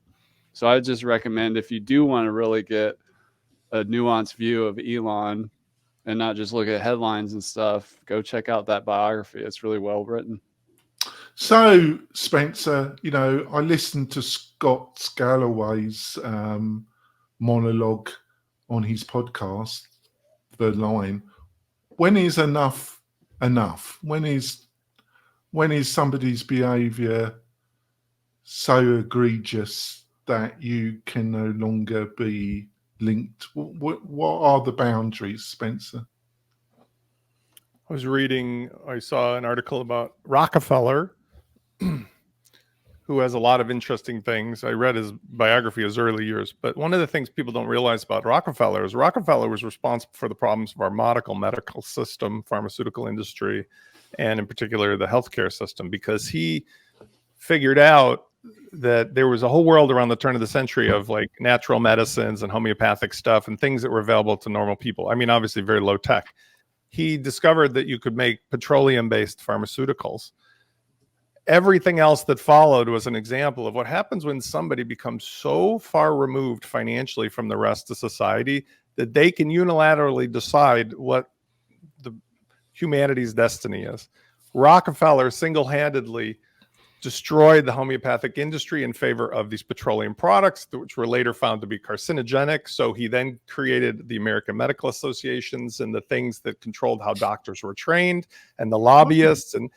So I just recommend, if you do want to really get a nuanced view of Elon and not just look at headlines and stuff, go check out that biography. It's really well written. So, Spencer, I listened to Scott Galloway's monologue on his podcast, The Line. When is enough enough? When is somebody's behavior so egregious that you can no longer be linked? What are the boundaries, Spencer? I saw an article about Rockefeller, who has a lot of interesting things. I read his biography, his early years, but one of the things people don't realize about Rockefeller is Rockefeller was responsible for the problems of our medical system, pharmaceutical industry, and in particular the healthcare system, because he figured out that there was a whole world around the turn of the century of like natural medicines and homeopathic stuff and things that were available to normal people. I mean, obviously very low tech. He discovered that you could make petroleum-based pharmaceuticals. Everything else that followed was an example of what happens when somebody becomes so far removed financially from the rest of society that they can unilaterally decide what the humanity's destiny is. Rockefeller single-handedly destroyed the homeopathic industry in favor of these petroleum products, which were later found to be carcinogenic. So he then created the American Medical Associations and the things that controlled how doctors were trained, and the lobbyists and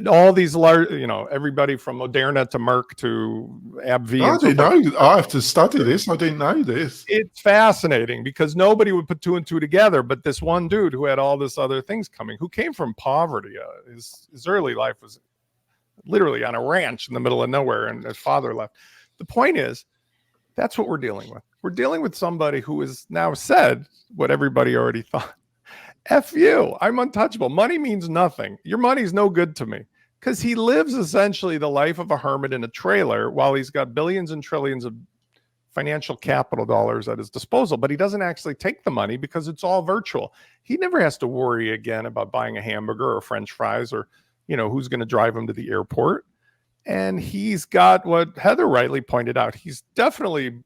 all these large, everybody from Moderna to Merck to AbbVie. I didn't know. I have to study this. I didn't know this. It's fascinating because nobody would put two and two together. But this one dude who had all this other things coming, who came from poverty, his early life was literally on a ranch in the middle of nowhere, and his father left. The point is, that's what we're dealing with. We're dealing with somebody who has now said what everybody already thought. F you, I'm untouchable. Money means nothing. Your money's no good to me. Because he lives essentially the life of a hermit in a trailer while he's got billions and trillions of financial capital dollars at his disposal, but he doesn't actually take the money because it's all virtual. He never has to worry again about buying a hamburger or French fries or, who's going to drive him to the airport. And he's got what Heather rightly pointed out. He's definitely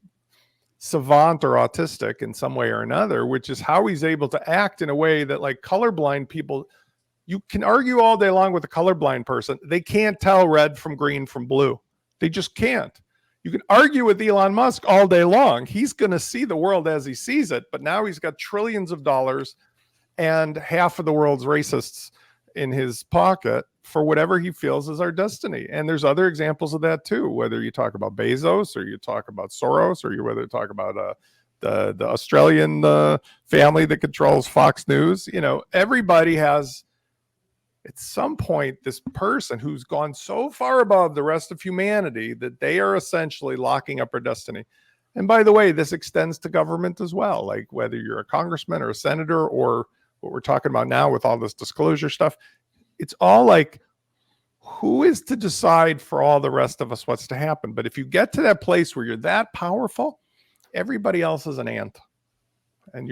savant or autistic in some way or another, which is how he's able to act in a way that, like, colorblind people, you can argue all day long with a colorblind person. They can't tell red from green from blue. They just can't. You can argue with Elon Musk all day long. He's going to see the world as he sees it, but now he's got trillions of dollars and half of the world's racists in his pocket for whatever he feels is our destiny. And there's other examples of that too, whether you talk about Bezos or you talk about Soros or whether you talk about the Australian family that controls Fox News. Everybody has at some point this person who's gone so far above the rest of humanity that they are essentially locking up our destiny. And by the way, this extends to government as well, like whether you're a congressman or a senator or what we're talking about now with all this disclosure stuff. It's all like, who is to decide for all the rest of us what's to happen? But if you get to that place where you're that powerful, everybody else is an ant. And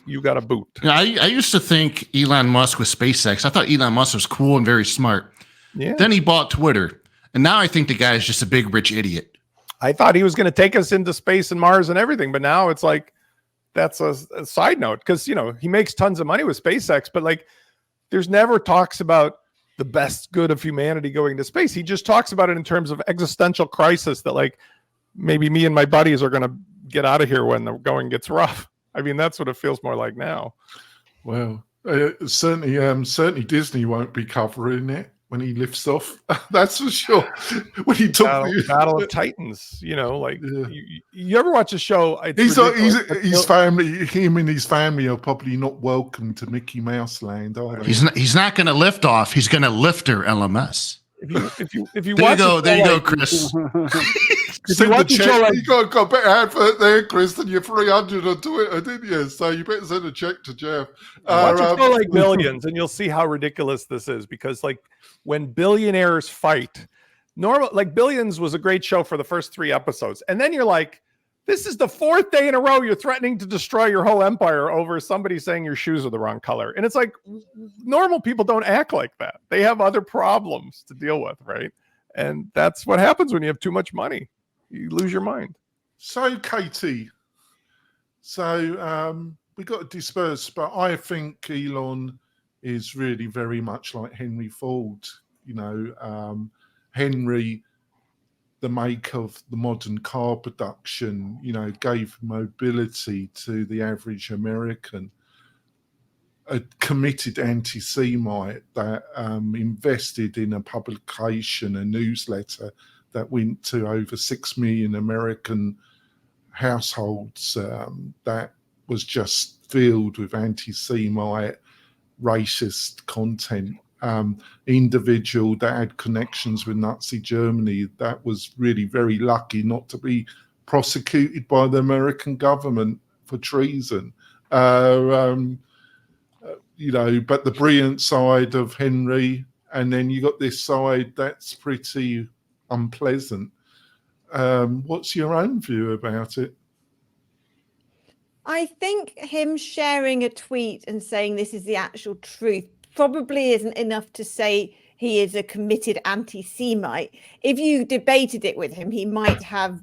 you got a boot. I used to think Elon Musk with SpaceX. I thought Elon Musk was cool and very smart. Yeah. Then he bought Twitter. And now I think the guy is just a big rich idiot. I thought he was going to take us into space and Mars and everything. But now it's like, that's a side note, because he makes tons of money with SpaceX, but like there's never talks about the best good of humanity going to space. He just talks about it in terms of existential crisis that like maybe me and my buddies are going to get out of here when the going gets rough. I mean, that's what it feels more like now. Well, certainly Disney won't be covering it when he lifts off. That's for sure. When he took Battle of Titans, you ever watch a show? His family, him and his family are probably not welcome to Mickey Mouse Land, are they? He's not going to lift off. He's going to lifter LMS. If you There watch you go, Chris. Send the check. You got a better advert there, Chris, than your 300 on Twitter, didn't you? So you better send a check to Jeff. Watch a show like Billions, and you'll see how ridiculous this is. Because like when billionaires fight, like Billions was a great show for the first 3 episodes, and then you're like, this is the 4th day in a row you're threatening to destroy your whole empire over somebody saying your shoes are the wrong color. And it's like, normal people don't act like that. They have other problems to deal with, right? And that's what happens when you have too much money. You lose your mind. So, Katie, we got to disperse, but I think Elon is really very much like Henry Ford. Henry, the make of the modern car production, gave mobility to the average American. A committed anti-Semite that invested in a publication, a newsletter that went to over 6 million American households, that was just filled with anti-Semite, racist content. Individual that had connections with Nazi Germany that was really very lucky not to be prosecuted by the American government for treason. But the brilliant side of Henry, and then you got this side that's pretty unpleasant. What's your own view about it? I think him sharing a tweet and saying this is the actual truth probably isn't enough to say he is a committed anti-Semite. If you debated it with him, he might have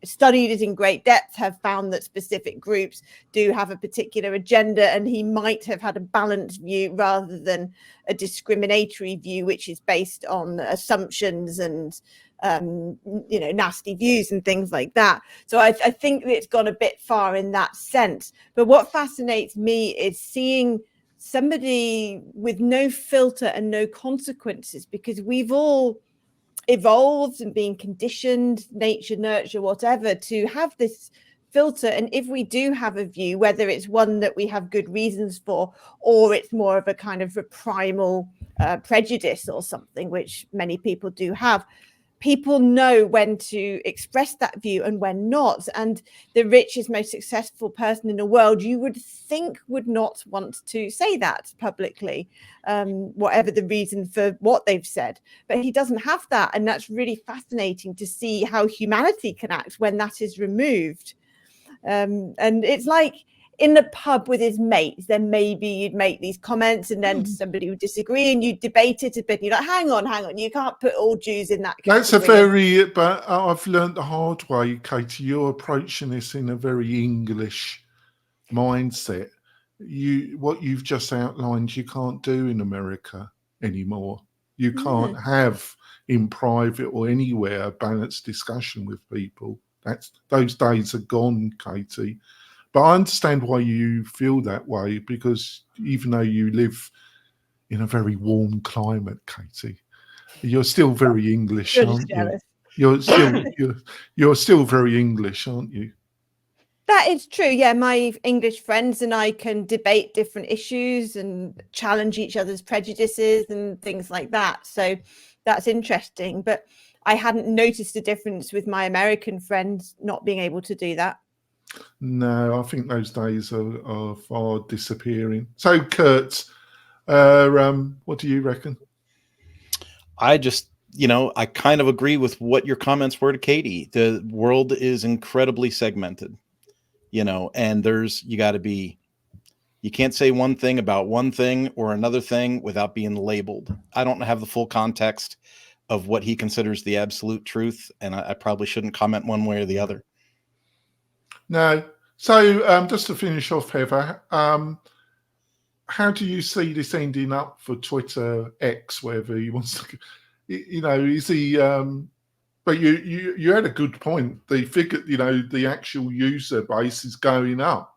studied it in great depth, have found that specific groups do have a particular agenda, and he might have had a balanced view rather than a discriminatory view, which is based on assumptions and nasty views and things like that. So I think that it's gone a bit far in that sense. But what fascinates me is seeing somebody with no filter and no consequences, because we've all evolved and been conditioned, nature, nurture, whatever, to have this filter. And if we do have a view, whether it's one that we have good reasons for, or it's more of a kind of a primal prejudice or something, which many people do have, people know when to express that view and when not. And the richest, most successful person in the world, you would think, would not want to say that publicly, whatever the reason for what they've said. But he doesn't have that. And that's really fascinating to see how humanity can act when that is removed. And it's like in the pub with his mates, then maybe you'd make these comments and then somebody would disagree and you'd debate it a bit. And you're like, hang on, you can't put all Jews in that category. But I've learned the hard way, Katie, you're approaching this in a very English mindset. What you've just outlined, you can't do in America anymore. You can't have in private or anywhere a balanced discussion with people. Those days are gone, Katie. But I understand why you feel that way, because even though you live in a very warm climate, Katie. You're still very English, You're just aren't you? jealous. You're still very English, aren't you? That is true. Yeah, my English friends and I can debate different issues and challenge each other's prejudices and things like that. So that's interesting. But I hadn't noticed a difference with my American friends not being able to do that. No, I think those days are far disappearing. So, Kurt, what do you reckon? I just, I kind of agree with what your comments were to Katie. The world is incredibly segmented, and you can't say one thing about one thing or another thing without being labeled. I don't have the full context of what he considers the absolute truth, and I probably shouldn't comment one way or the other. No. So just to finish off, Heather, how do you see this ending up for Twitter X, wherever he wants to, is he, but you had a good point. The figure, the actual user base is going up.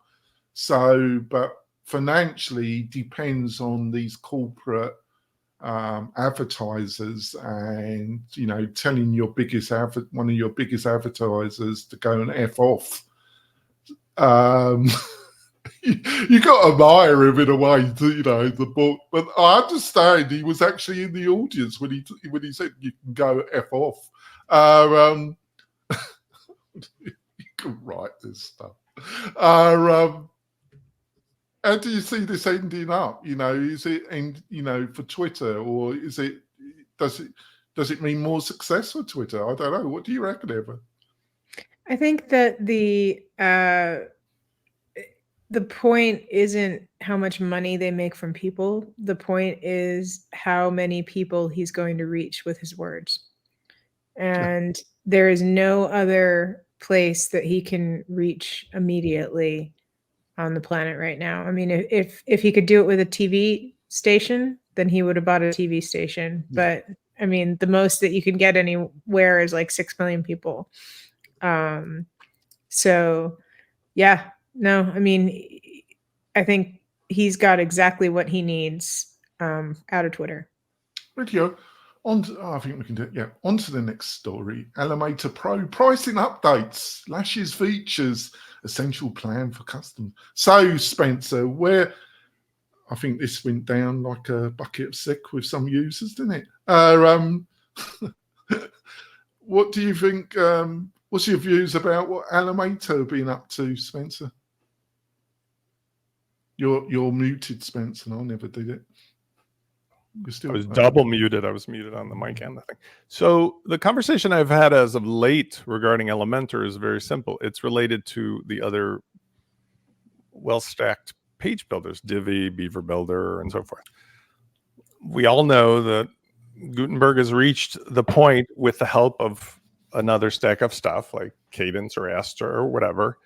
So, but financially depends on these corporate advertisers and, telling your one of your biggest advertisers to go and F off. You got to admire him in a way, the book. But I understand he was actually in the audience when he said you can go F off. You can write this stuff. How do you see this ending up? Is it for Twitter, or does it mean more success for Twitter? I don't know. What do you reckon, Eva? I think that the point isn't how much money they make from people. The point is how many people he's going to reach with his words. And there is no other place that he can reach immediately on the planet right now. I mean, if he could do it with a TV station, then he would have bought a TV station. But I mean, the most that you can get anywhere is like 6 million people. So yeah, no, I mean, I think he's got exactly what he needs out of Twitter. Radio. I think we can do it. Yeah. On to the next story. Elementor Pro pricing updates, lashes features, essential plan for customers. So, Spencer, I think this went down like a bucket of sick with some users, didn't it? What do you think? What's your views about what Elementor have been up to, Spencer? You're muted, Spencer, and I never did it. I was double muted. I was muted on the mic and the thing. So the conversation I've had as of late regarding Elementor is very simple. It's related to the other well-stacked page builders, Divi, Beaver Builder, and so forth. We all know that Gutenberg has reached the point, with the help of another stack of stuff like Cadence or Astra or whatever,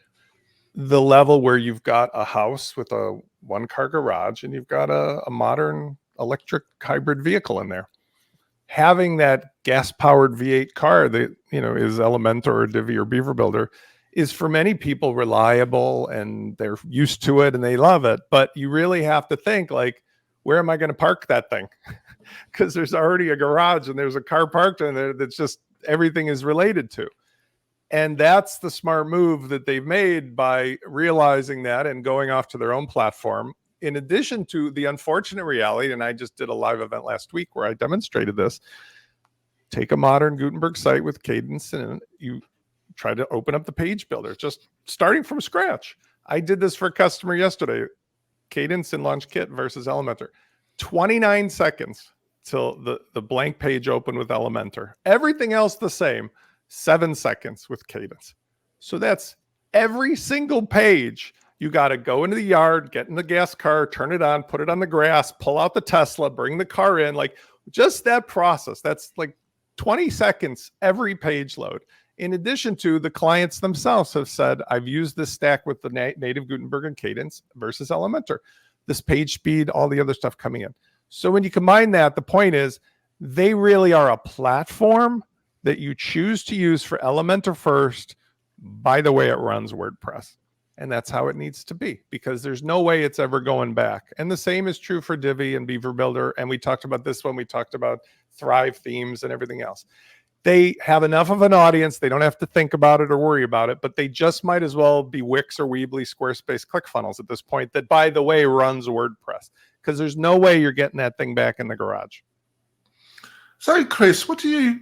the level where you've got a house with a one-car garage and you've got a modern electric hybrid vehicle in there. Having that gas-powered V8 car that is Elementor or Divi or Beaver Builder is for many people reliable, and they're used to it and they love it. But you really have to think, like, where am I going to park that thing? Because there's already a garage and there's a car parked in there that's just everything is related to. And that's the smart move that they've made by realizing that and going off to their own platform. In addition to the unfortunate reality, and I just did a live event last week where I demonstrated this, take a modern Gutenberg site with Cadence and you try to open up the page builder, just starting from scratch. I did this for a customer yesterday, Cadence and Launch Kit versus Elementor. 29 seconds till the blank page opened with Elementor. Everything else the same, 7 seconds with Cadence. So that's every single page. You got to go into the yard, get in the gas car, turn it on, put it on the grass, pull out the Tesla, bring the car in. Like, just that process. That's like 20 seconds every page load. In addition to, the clients themselves have said, I've used this stack with the native Gutenberg and Cadence versus Elementor. This page speed, all the other stuff coming in. So when you combine that, the point is they really are a platform that you choose to use for Elementor first. By the way, it runs WordPress. And that's how it needs to be, because there's no way it's ever going back. And the same is true for Divi and Beaver Builder. And we talked about this when we talked about Thrive themes and everything else. They have enough of an audience. They don't have to think about it or worry about it, but they just might as well be Wix or Weebly, Squarespace, ClickFunnels at this point, that, by the way, runs WordPress, because there's no way you're getting that thing back in the garage. So, Chris, what do you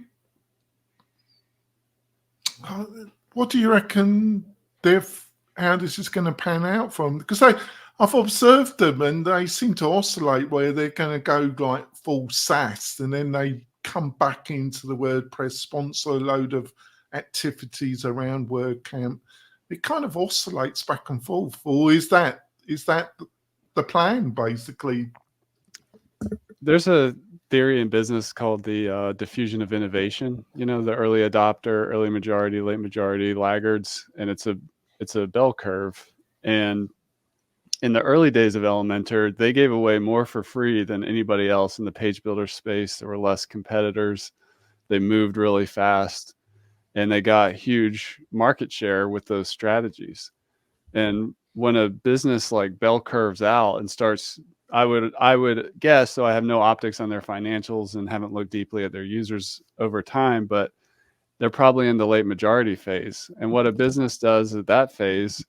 reckon how this is going to pan out from? Because I've observed them and they seem to oscillate where they're going to go like full SaaS and then they come back into the WordPress, sponsor a load of activities around WordCamp. It kind of oscillates back and forth. Or is that the plan, basically? There's a theory in business called the diffusion of innovation. You know, the early adopter, early majority, late majority, laggards, and it's a bell curve. And in the early days of Elementor, they gave away more for free than anybody else in the page builder space. There were less competitors. They moved really fast, and they got huge market share with those strategies. And when a business like bell curves out and starts, I would guess, so I have no optics on their financials and haven't looked deeply at their users over time, but they're probably in the late majority phase. And what a business does at that phase,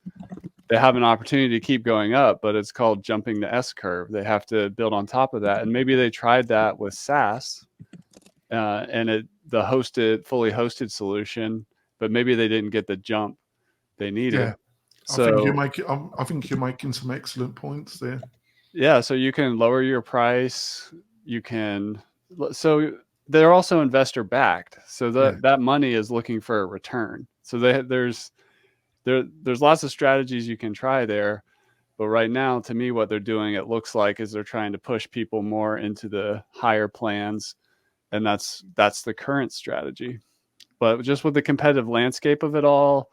they have an opportunity to keep going up, but it's called jumping the S curve. They have to build on top of that. And maybe they tried that with SaaS and the fully hosted solution, but maybe they didn't get the jump they needed. Yeah. So I think you're making some excellent points there. Yeah, so you can lower your price. So they're also investor backed. So that money is looking for a return. So there's lots of strategies you can try there. But right now, to me, what they're doing, it looks like, is they're trying to push people more into the higher plans. And that's the current strategy. But just with the competitive landscape of it all,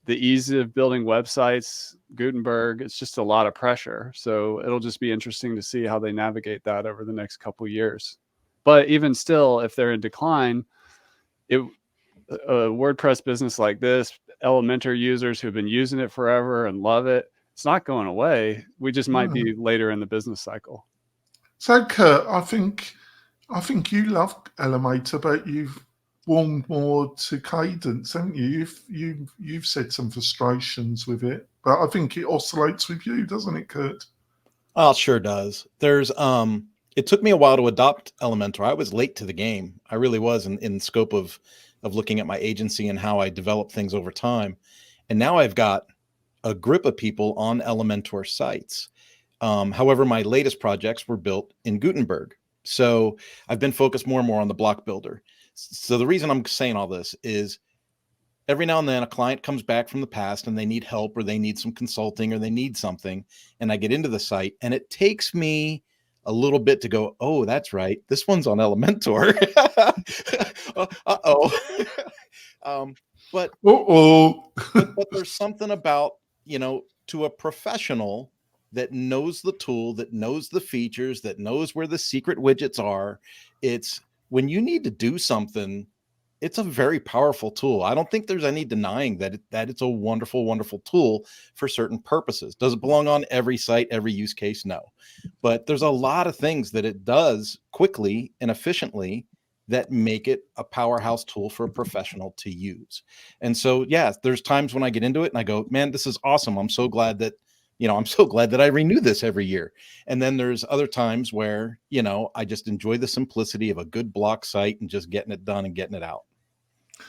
the ease of building websites, Gutenberg, it's just a lot of pressure. So it'll just be interesting to see how they navigate that over the next couple of years. But even still, if they're in decline, a WordPress business like this, Elementor users who've been using it forever and love it, it's not going away. We just might be later in the business cycle. So, Kurt, I think you love Elementor, but you've warmed more to Cadence, haven't you? You've said some frustrations with it, but I think it oscillates with you, doesn't it, Kurt? Oh, it sure does. There's it took me a while to adopt Elementor. I was late to the game. I really was in scope of looking at my agency and how I develop things over time. And now I've got a grip of people on Elementor sites. However, my latest projects were built in Gutenberg. So I've been focused more and more on the block builder. So the reason I'm saying all this is every now and then a client comes back from the past and they need help or they need some consulting or they need something. And I get into the site and it takes me a little bit to go, oh, that's right, this one's on Elementor. But there's something about, to a professional that knows the tool, that knows the features, that knows where the secret widgets are. It's when you need to do something, it's a very powerful tool. I don't think there's any denying that it's a wonderful, wonderful tool for certain purposes. Does it belong on every site, every use case? No. But there's a lot of things that it does quickly and efficiently that make it a powerhouse tool for a professional to use. And so, yeah, there's times when I get into it and I go, man, this is awesome. I'm so glad that I renew this every year. And then there's other times where, I just enjoy the simplicity of a good block site and just getting it done and getting it out.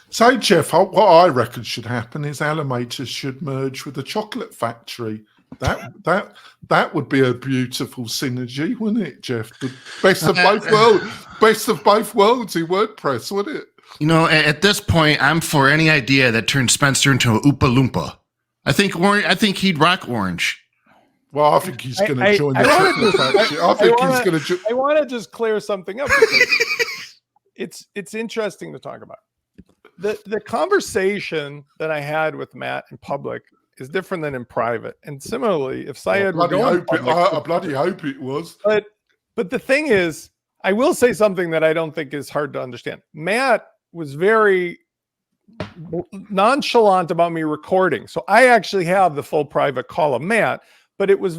So, Jeff, what I reckon should happen is Elementor should merge with the chocolate factory. That would be a beautiful synergy, wouldn't it, Jeff? The best of both worlds in WordPress, wouldn't it? At this point, I'm for any idea that turns Spencer into a Oompa Loompa. I think he'd rock orange. Well, I think he's going to join the chocolate factory. I want to just clear something up. It's interesting to talk about. The conversation that I had with Matt in public is different than in private. And similarly, if Syed were going public, I bloody hope it was. But the thing is, I will say something that I don't think is hard to understand. Matt was very nonchalant about me recording. So I actually have the full private call of Matt, but it was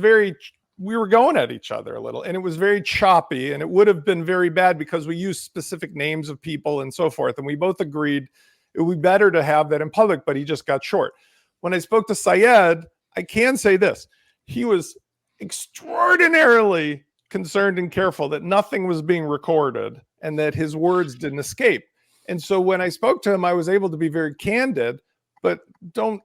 we were going at each other a little, and it was very choppy, and it would have been very bad because we used specific names of people and so forth. And we both agreed it would be better to have that in public, but he just got short. When I spoke to Syed, I can say this. He was extraordinarily concerned and careful that nothing was being recorded and that his words didn't escape. And so when I spoke to him, I was able to be very candid, but don't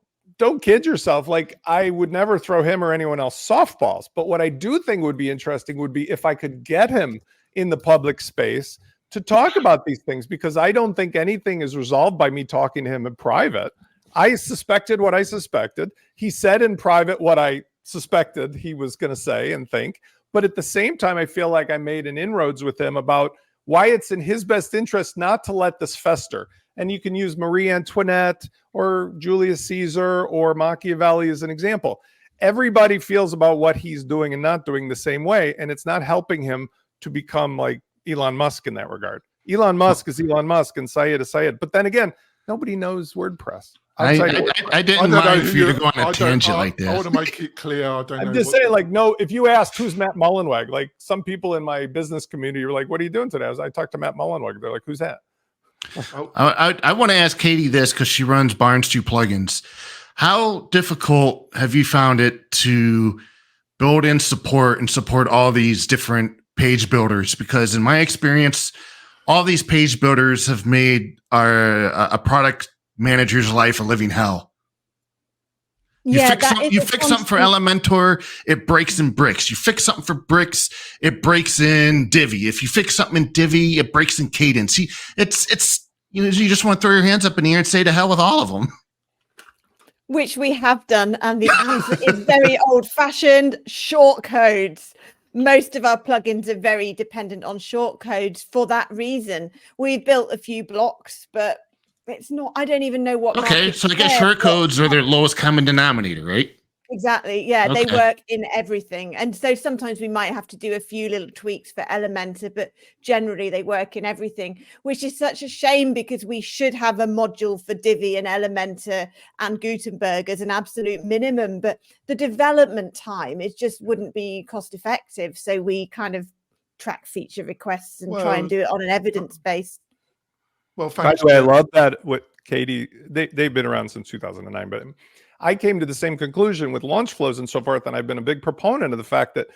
kid yourself. Like, I would never throw him or anyone else softballs. But what I do think would be interesting would be if I could get him in the public space to talk about these things, because I don't think anything is resolved by me talking to him in private. I suspected what I suspected. He said in private what I suspected he was going to say and think. But at the same time, I feel like I made an inroads with him about why it's in his best interest not to let this fester. And you can use Marie Antoinette or Julius Caesar or Machiavelli as an example. Everybody feels about what he's doing and not doing the same way, and it's not helping him to become like Elon Musk in that regard. Elon Musk is Elon Musk and Syed is Syed. But then again, nobody knows WordPress. I didn't mind for you to go on a tangent like that. I want to make it clear. I'm just saying, like, no, if you asked who's Matt Mullenweg, like some people in my business community are like, what are you doing today? I talked to Matt Mullenweg. They're like, who's that? I want to ask Katie this because she runs Barn2 plugins. How difficult have you found it to build in support and support all these different page builders? Because in my experience, all these page builders have made a product manager's life a living hell. You fix something for Elementor, it breaks in Bricks. You fix something for Bricks, it breaks in Divi. If you fix something in Divi, it breaks in Cadence. It's you just want to throw your hands up in the air and say to hell with all of them. Which we have done, and the answer is very old-fashioned shortcodes. Most of our plugins are very dependent on shortcodes for that reason. We've built a few blocks, but it's not, I don't even know what. Okay, so I guess shortcodes are their lowest common denominator, right? Exactly. Yeah, Okay. they work in everything. And so sometimes we might have to do a few little tweaks for Elementor, but generally they work in everything, which is such a shame because we should have a module for Divi and Elementor and Gutenberg as an absolute minimum. But the development time, it just wouldn't be cost effective. So we kind of track feature requests and try and do it on an evidence base. Well, by the way, I love that. What Katie, they've been around since 2009, but I came to the same conclusion with launch flows and so forth. And I've been a big proponent of the fact that,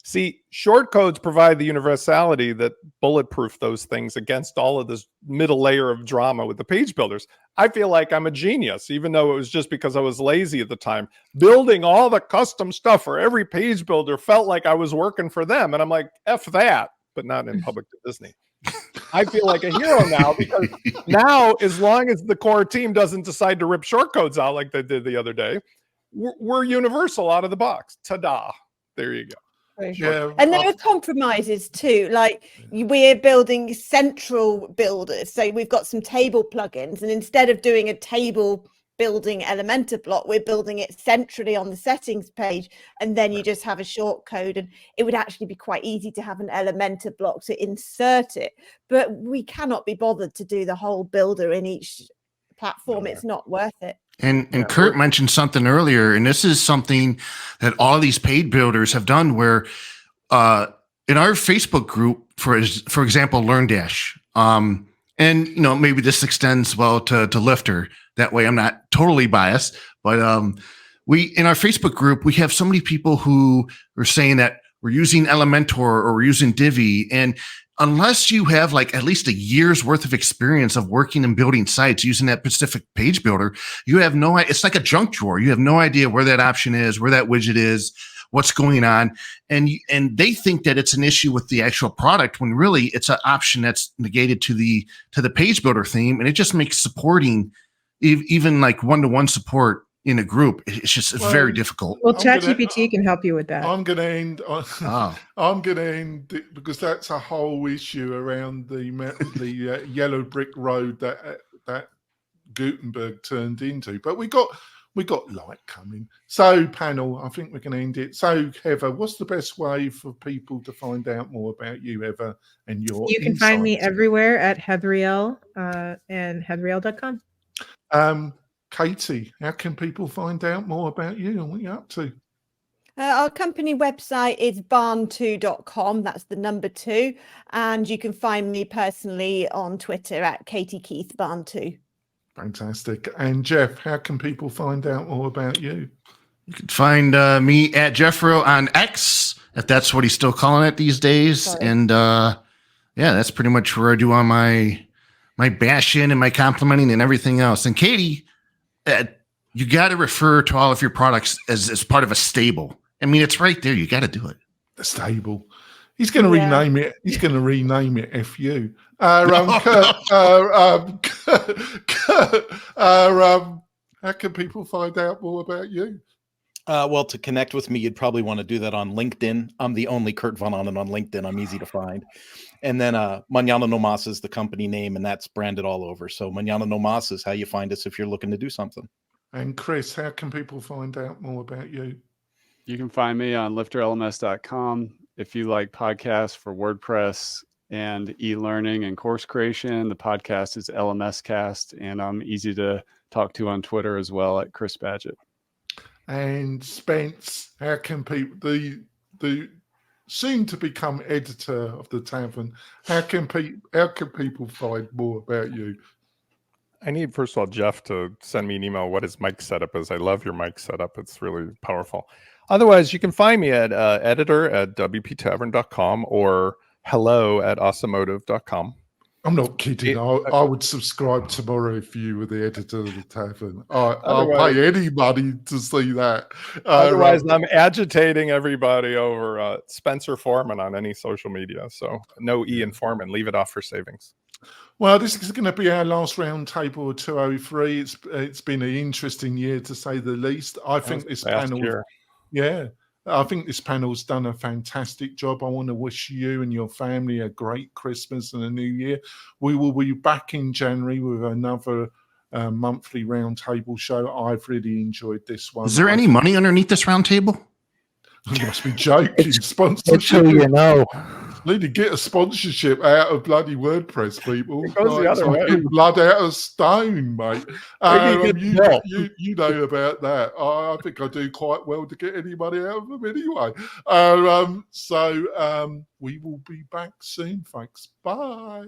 see, shortcodes provide the universality that bulletproof those things against all of this middle layer of drama with the page builders. I feel like I'm a genius, even though it was just because I was lazy at the time. Building all the custom stuff for every page builder felt like I was working for them. And I'm like, F that, but not in public to Disney. I feel like a hero now because now, as long as the core team doesn't decide to rip shortcodes out like they did the other day, we're universal out of the box. Ta-da. There you go. Yeah, and there are compromises too. Like we're building central builders. So we've got some table plugins, and instead of doing a table building Elementor block, we're building it centrally on the settings page, and then you just have a short code, and it would actually be quite easy to have an Elementor block to insert it, but we cannot be bothered to do the whole builder in each platform. It's not worth it. And Kurt mentioned something earlier, and this is something that all these paid builders have done where in our Facebook group, for example, LearnDash, and maybe this extends well to Lifter. That way I'm not totally biased, but in our Facebook group, we have so many people who are saying that we're using Elementor or we're using Divi. And unless you have like at least a year's worth of experience of working and building sites using that specific page builder, you have no idea. It's like a junk drawer. You have no idea where that option is, where that widget is, what's going on. And they think that it's an issue with the actual product when really it's an option that's negated to the page builder theme. And it just makes supporting even like one-to-one support in a group, it's very difficult. Well, ChatGPT can help you with that. I'm going to end. I'm going to end because that's a whole issue around the yellow brick road that Gutenberg turned into. But we got We got light coming. So, panel, I think we're going to end it. So, Heather, what's the best way for people to find out more about you, Heather, and your You can find me insights? everywhere at Heathriel and heathriel.com. Katie, how can people find out more about you and what you're up to? Our company website is barn2.com. That's the number 2. And you can find me personally on Twitter at Katie Keith Barn2. Fantastic. And Jeff, how can people find out more about you? You can find me at Jeffro on X, if that's what he's still calling it these days. Sorry. And yeah, that's pretty much where I do all my bashing and my complimenting and everything else. And Katie, you got to refer to all of your products as part of a stable. I mean, it's right there. You got to do it. The stable. He's going to rename it. He's going to rename it FU. How can people find out more about you? Well, to connect with me, you'd probably want to do that on LinkedIn. I'm the only Kurt Von Onen on LinkedIn. I'm easy to find. And then Mañana No Mas is the company name, and that's branded all over. So Mañana No Mas is how you find us if you're looking to do something. And Chris, how can people find out more about you? You can find me on lifterlms.com. If you like podcasts for WordPress and e-learning and course creation, the podcast is LMS Cast, and I'm easy to talk to on Twitter as well at Chris Badgett. And Spence, how can people, the soon to become editor of the Tavern, how can people find more about you? I need, first of all, Jeff to send me an email what his mic setup is. I love your mic setup. It's really powerful. Otherwise, you can find me at editor at WPTavern.com or hello@automotive.com. I'm not kidding. I would subscribe tomorrow if you were the editor of the Tavern. I'll pay any money to see that. Otherwise, I'm agitating everybody over Spencer Foreman on any social media. So no Ian Foreman. Leave it off for savings. Well, this is going to be our last round table of 203. It's been an interesting year, to say the least. I think this panel... Yeah, I think this panel's done a fantastic job. I want to wish you and your family a great Christmas and a new year. We will be back in January with another monthly roundtable show. I've really enjoyed this one. Is there any money underneath this roundtable? You must be joking. Sponsorship. You know. Need to get a sponsorship out of bloody WordPress, people. It goes the other way. Blood out of stone, mate. You know about that. I think I do quite well to get any money out of them anyway. So we will be back soon, folks. Bye.